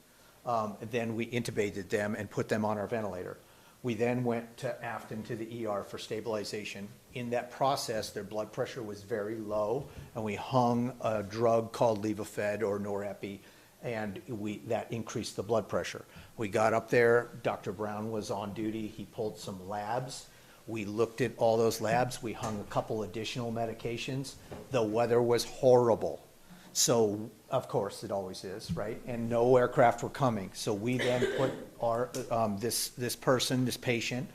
Then we intubated them and put them on our ventilator. We then went to Afton to the ER for stabilization. In that process, their blood pressure was very low, and we hung a drug called Levophed or Norepi, and that increased the blood pressure. We got up there, Dr. Brown was on duty, he pulled some labs. We looked at all those labs, we hung a couple additional medications. The weather was horrible. So, of course, it always is, right? And no aircraft were coming. So we then put this patient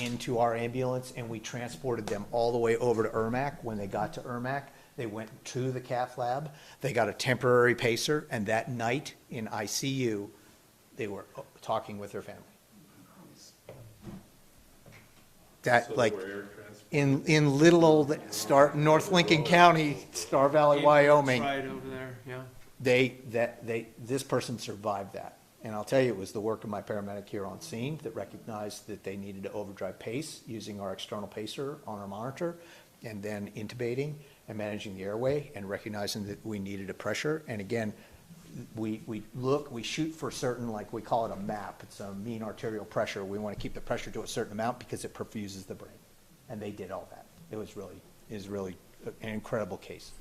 into our ambulance and we transported them all the way over to Ermac. When they got to Ermac, they went to the cath lab. They got a temporary pacer, and that night in ICU, they were talking with their family. That, So like, there were air transfers. in little old North Lincoln County, Star Valley, Wyoming, Right over there, yeah. this person survived that. And I'll tell you, it was the work of my paramedic here on scene that recognized that they needed to overdrive pace using our external pacer on our monitor, and then intubating and managing the airway and recognizing that we needed a pressure. And again, we shoot for certain, like we call it a MAP. It's a mean arterial pressure. We want to keep the pressure to a certain amount because it perfuses the brain. And they did all that. It was really an incredible case.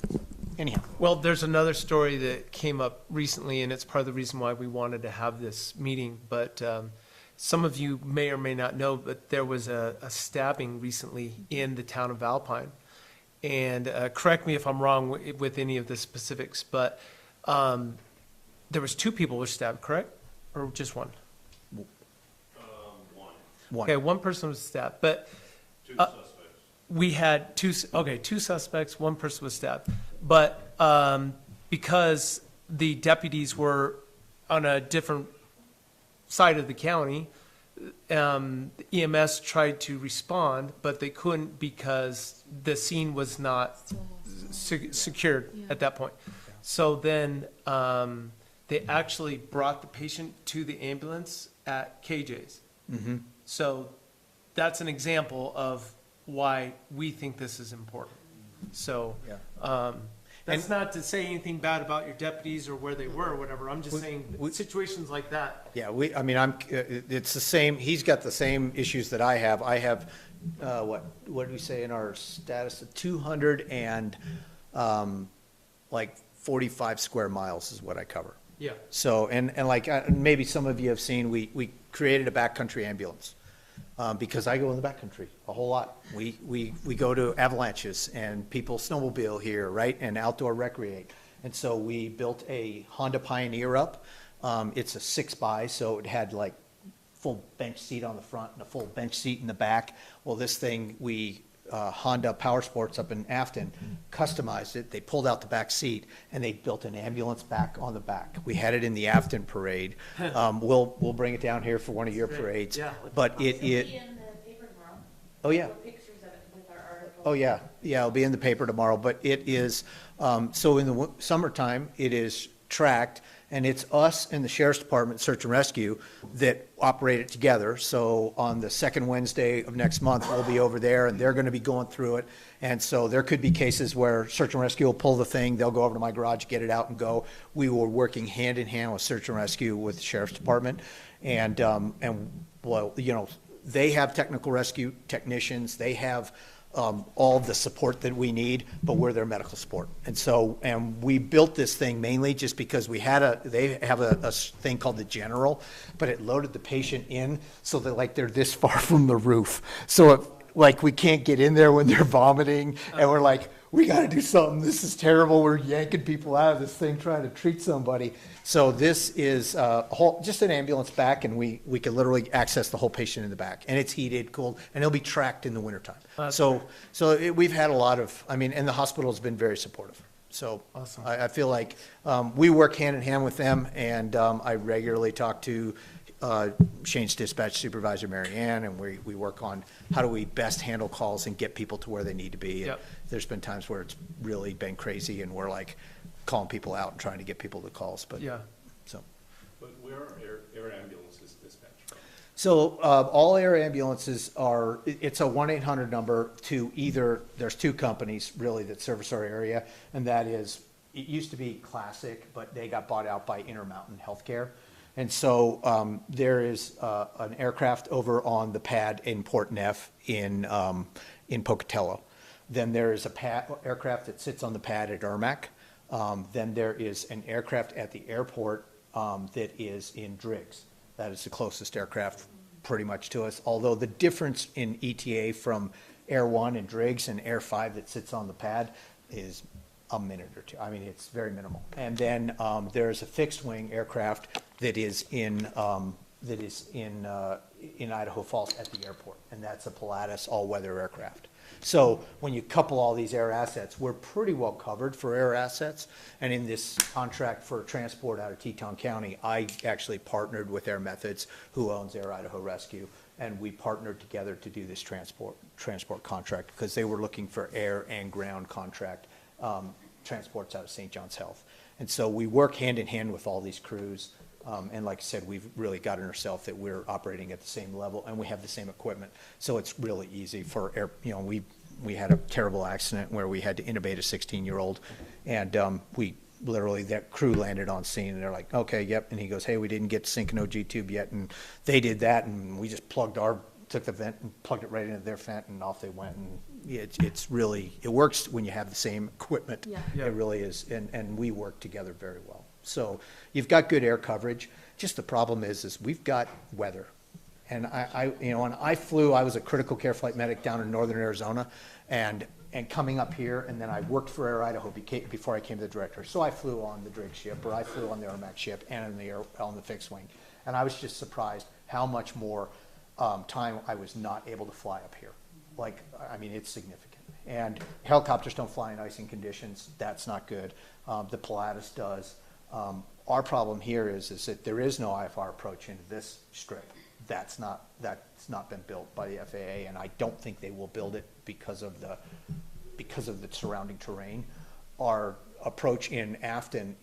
Anyhow. Well, there's another story that came up recently, and it's part of the reason why we wanted to have this meeting. But some of you may or may not know, but there was a stabbing recently in the town of Alpine. And correct me if I'm wrong with any of the specifics, but there was 2 people were stabbed, correct? Or just one? One. Okay, one person was stabbed, but we had 2 suspects, 1 person was stabbed. But because the deputies were on a different side of the county, EMS tried to respond, but they couldn't because the scene was not secured at that point. So then they actually brought the patient to the ambulance at KJ's. Mm-hmm. So that's an example of why we think this is important. So, Yeah. That's not to say anything bad about your deputies or where they were or whatever. I'm just saying situations like that. Yeah, I mean, it's the same, he's got the same issues that I have. I have, what did we say in our status? 200 and, like 45 square miles is what I cover. Yeah. So, and like, maybe some of you have seen, we created a backcountry ambulance. Because I go in the backcountry a whole lot. We go to avalanches and people snowmobile here, right? And outdoor recreate. And so we built a Honda Pioneer up. It's a 6x, so it had like full bench seat on the front and a full bench seat in the back. Well, this thing, Honda Power Sports up in Afton customized it. They pulled out the back seat and they built an ambulance back on the back. We had it in the Afton parade. We'll bring it down here for one of your parades. Yeah. But It'll be in the paper tomorrow. Oh, yeah. Pictures of it with our article. Oh, yeah. Yeah, it'll be in the paper tomorrow, but it is, so in the summertime, it is tracked, and it's us and the Sheriff's Department, Search and Rescue, that operate it together. So on the second Wednesday of next month, we'll be over there, and they're gonna be going through it. And so there could be cases where Search and Rescue will pull the thing, they'll go over to my garage, get it out and go. We were working hand in hand with Search and Rescue with the Sheriff's Department, and well, you know, they have technical rescue technicians, they have all of the support that we need, but we're their medical support. And so, and we built this thing mainly just because they have a thing called the General, but it loaded the patient in so that like they're this far from the roof. So like we can't get in there when they're vomiting, and we're like, we got to do something. This is terrible. We're yanking people out of this thing trying to treat somebody. So this is just an ambulance back, and we can literally access the whole patient in the back. And it's heated, cooled, and it'll be tracked in the wintertime. We've had a lot of, I mean, and the hospital's been very supportive. So Awesome. I feel like we work hand in hand with them, and I regularly talk to Shane's dispatch supervisor, Mary Ann, and we work on how do we best handle calls and get people to where they need to be. Yep. There's been times where it's really been crazy, and we're like calling people out and trying to get people to calls, but. Yeah. So. But where are air ambulances dispatched from? So all air ambulances it's a 1-800 number to either, there's two companies really that service our area, and that is, it used to be Classic, but they got bought out by Intermountain Healthcare. And so there is an aircraft over on the pad in Port Neff in Pocatello. Then there is aircraft that sits on the pad at Ermac. Then there is an aircraft at the airport that is in Driggs. That is the closest aircraft pretty much to us, although the difference in ETA from Air 1 and Driggs and Air 5 that sits on the pad is a minute or two. I mean, it's very minimal. And then there's a fixed wing aircraft that is in Idaho Falls at the airport, and that's a Pilatus all-weather aircraft. So when you couple all these air assets, we're pretty well covered for air assets. And in this contract for transport out of Teton County, I actually partnered with Air Methods, who owns Air Idaho Rescue, and we partnered together to do this transport contract because they were looking for air and ground contract transports out of St. John's Health. And so we work hand in hand with all these crews. And like I said, we've really gotten ourselves that we're operating at the same level and we have the same equipment. So it's really easy for air, you know, we had a terrible accident where we had to intubate a 16-year-old, and we literally, that crew landed on scene and they're like, okay, yep. And he goes, hey, we didn't get to sink an OG tube yet. And they did that, and we just took the vent and plugged it right into their vent, and off they went. And it's really, it works when you have the same equipment. Yeah. Yeah. It really is. And we work together very well. So you've got good air coverage. Just the problem is we've got weather. And when I flew, I was a critical care flight medic down in northern Arizona, and coming up here, and then I worked for Air Idaho before I came to the director. So I flew on the Driggs ship, or I flew on the Ermac ship, and on the fixed wing. And I was just surprised how much more time I was not able to fly up here. Like, I mean, it's significant. And helicopters don't fly in icing conditions. That's not good. The Pilatus does. Our problem here is that there is no IFR approach into this strip. That's not been built by the FAA, and I don't think they will build it because of the surrounding terrain. Our approach in Afton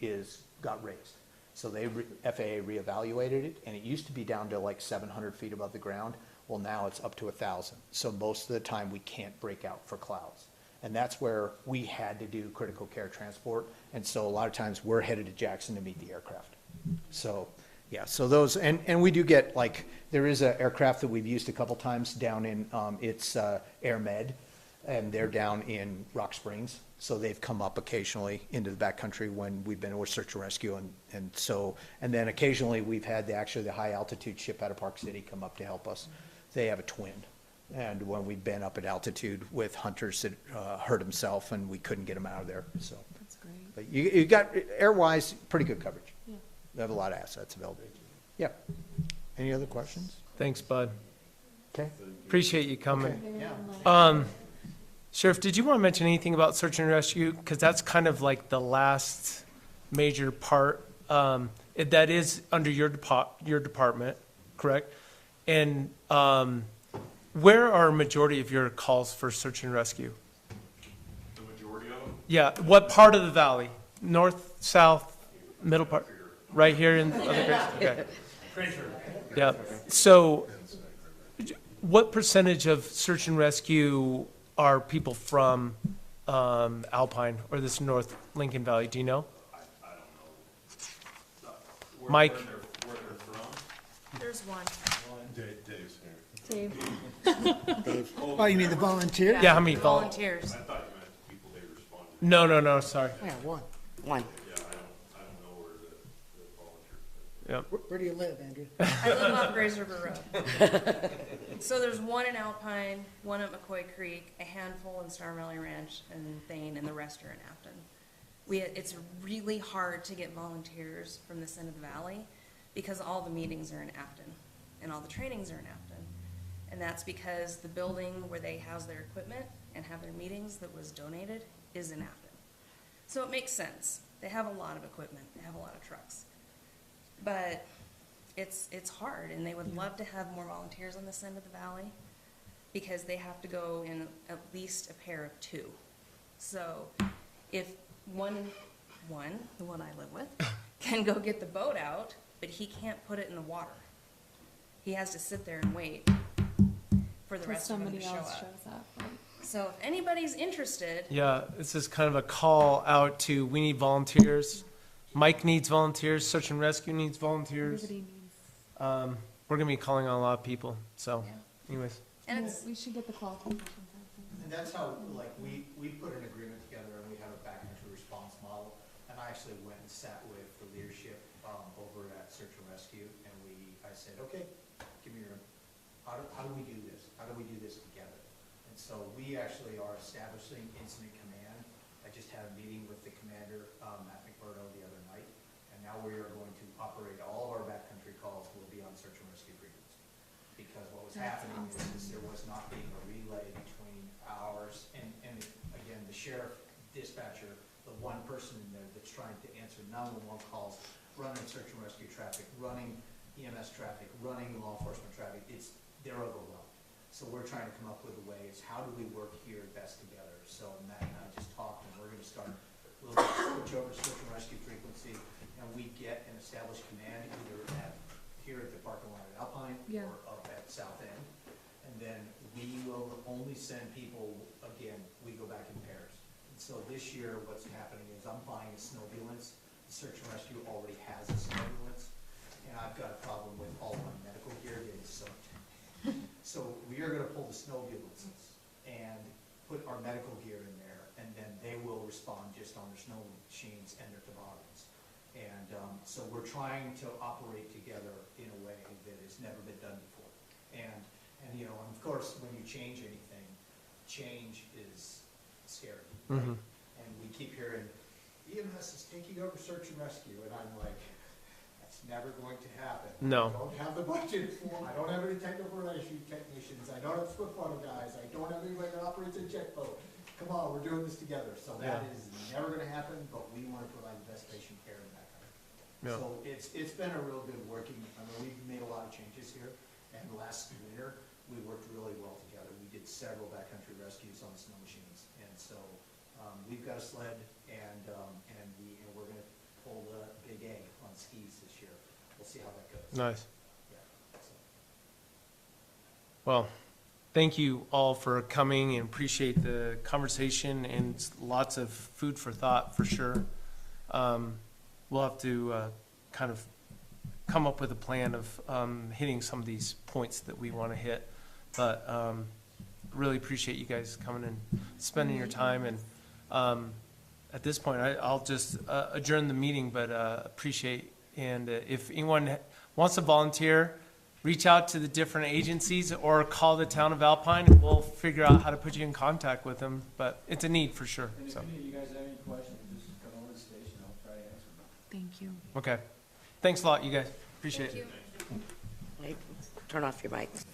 got raised. So FAA reevaluated it, and it used to be down to like 700 feet above the ground. Well, now it's up to 1,000. So most of the time we can't break out for clouds. And that's where we had to do critical care transport. And so a lot of times we're headed to Jackson to meet the aircraft. So, yeah, so those, and we do get, like, there is an aircraft that we've used a couple times down in, it's Air Med, and they're down in Rock Springs. So they've come up occasionally into the backcountry when we've been with search and rescue. And so, and then occasionally we've had the high altitude ship out of Park City come up to help us. They have a twin. And when we've been up at altitude with hunters that hurt himself and we couldn't get him out of there, so. That's great. But you got, air-wise, pretty good coverage. Yeah. We have a lot of assets available. Yeah. Any other questions? Thanks, Bud. Okay. Appreciate you coming. Yeah. Sheriff, did you want to mention anything about search and rescue? Because that's kind of like the last major part. That is under your department, correct? And where are majority of your calls for search and rescue? The majority of them? Yeah, what part of the valley? North, south, middle part? Right here in other okay. Yeah. So what percentage of search and rescue are people from Alpine or this North Lincoln Valley? Do you know? I don't know. Mike? Where they're from? There's one. Dave's here. Dave. Oh, you mean the volunteer? Yeah, how many Volunteers. I thought you meant the people they responded to. No, sorry. Yeah, one. One. Yeah, I don't know where the volunteers. Yep. Where do you live, Andrew? I live off Grays River Road. So there's one in Alpine, one at McCoy Creek, a handful in Star Valley Ranch and Thane, and the rest are in Afton. It's really hard to get volunteers from this end of the valley because all the meetings are in Afton and all the trainings are in Afton. And that's because the building where they house their equipment and have their meetings that was donated is in Afton. So it makes sense. They have a lot of equipment, they have a lot of trucks. But it's hard, and they would love to have more volunteers on this end of the valley because they have to go in at least a pair of two. So if the one I live with, can go get the boat out, but he can't put it in the water. He has to sit there and wait for the Till rest of them to somebody show else up. shows up, right? So if anybody's interested, Yeah, this is kind of a call out to, we need volunteers. Mike needs volunteers, search and rescue needs volunteers. Everybody needs, We're gonna be calling on a lot of people, so Yeah. anyways. and it's, we should get the qualifications. And that's how, like, we put an agreement together and we have a backcountry response model. And I actually went and sat with the leadership, over at Search and Rescue, and I said, okay, give me your, how do we do this? How do we do this together? And so we actually are establishing incident command. I just had a meeting with the commander, Matt McMurdo, the other night, and now we are going to operate all of our backcountry calls will be on search and rescue frequency. Because what was happening is there was not being a relay between ours and again, the sheriff dispatcher, the one person in there that's trying to answer 911 calls, running search and rescue traffic, running EMS traffic, running law enforcement traffic, they're overwhelmed. So we're trying to come up with a way, is how do we work here best together? So Matt and I just talked, and we're gonna start, we'll switch over to search and rescue frequency, and we get an established command either here at the parking lot at Alpine Yeah. or up at South End. And then we will only send people, again, we go back in pairs. And so this year, what's happening is I'm buying a snowambulance. The search and rescue already has a snowambulance, and I've got a problem with all my medical gear getting soaked. So we are gonna pull the snowambulances and put our medical gear in there, and then they will respond just on their snow machines and their toboggans. And so we're trying to operate together in a way that has never been done before. And you know, and of course, when you change anything, change is scary. Right? And we keep hearing, EMS is taking over search and rescue, and I'm like, that's never going to happen. No. I don't have the budget for, I don't have any technical rescue technicians, I don't have slip water guys, I don't have anybody that operates a jet boat. Come on, we're doing this together. So that is never gonna happen, but we wanna provide the best patient care in that country. Yeah. So it's been a real good working, I mean, we've made a lot of changes here, and last winter, we worked really well together. We did several backcountry rescues on snow machines, and so, we've got a sled, and we're gonna pull the Big A on skis this year. We'll see how that goes. Nice. Yeah, so. Well, thank you all for coming and appreciate the conversation and lots of food for thought, for sure. We'll have to kind of come up with a plan of hitting some of these points that we want to hit. But really appreciate you guys coming and spending your time. And at this point, I'll just adjourn the meeting, but appreciate. And if anyone wants to volunteer, reach out to the different agencies or call the town of Alpine, and we'll figure out how to put you in contact with them. But it's a need for sure. And if So, any of you guys have any questions, just come over to the station, I'll try to answer them. Thank you. okay. Thanks a lot, you guys. Appreciate it. Turn off your mics.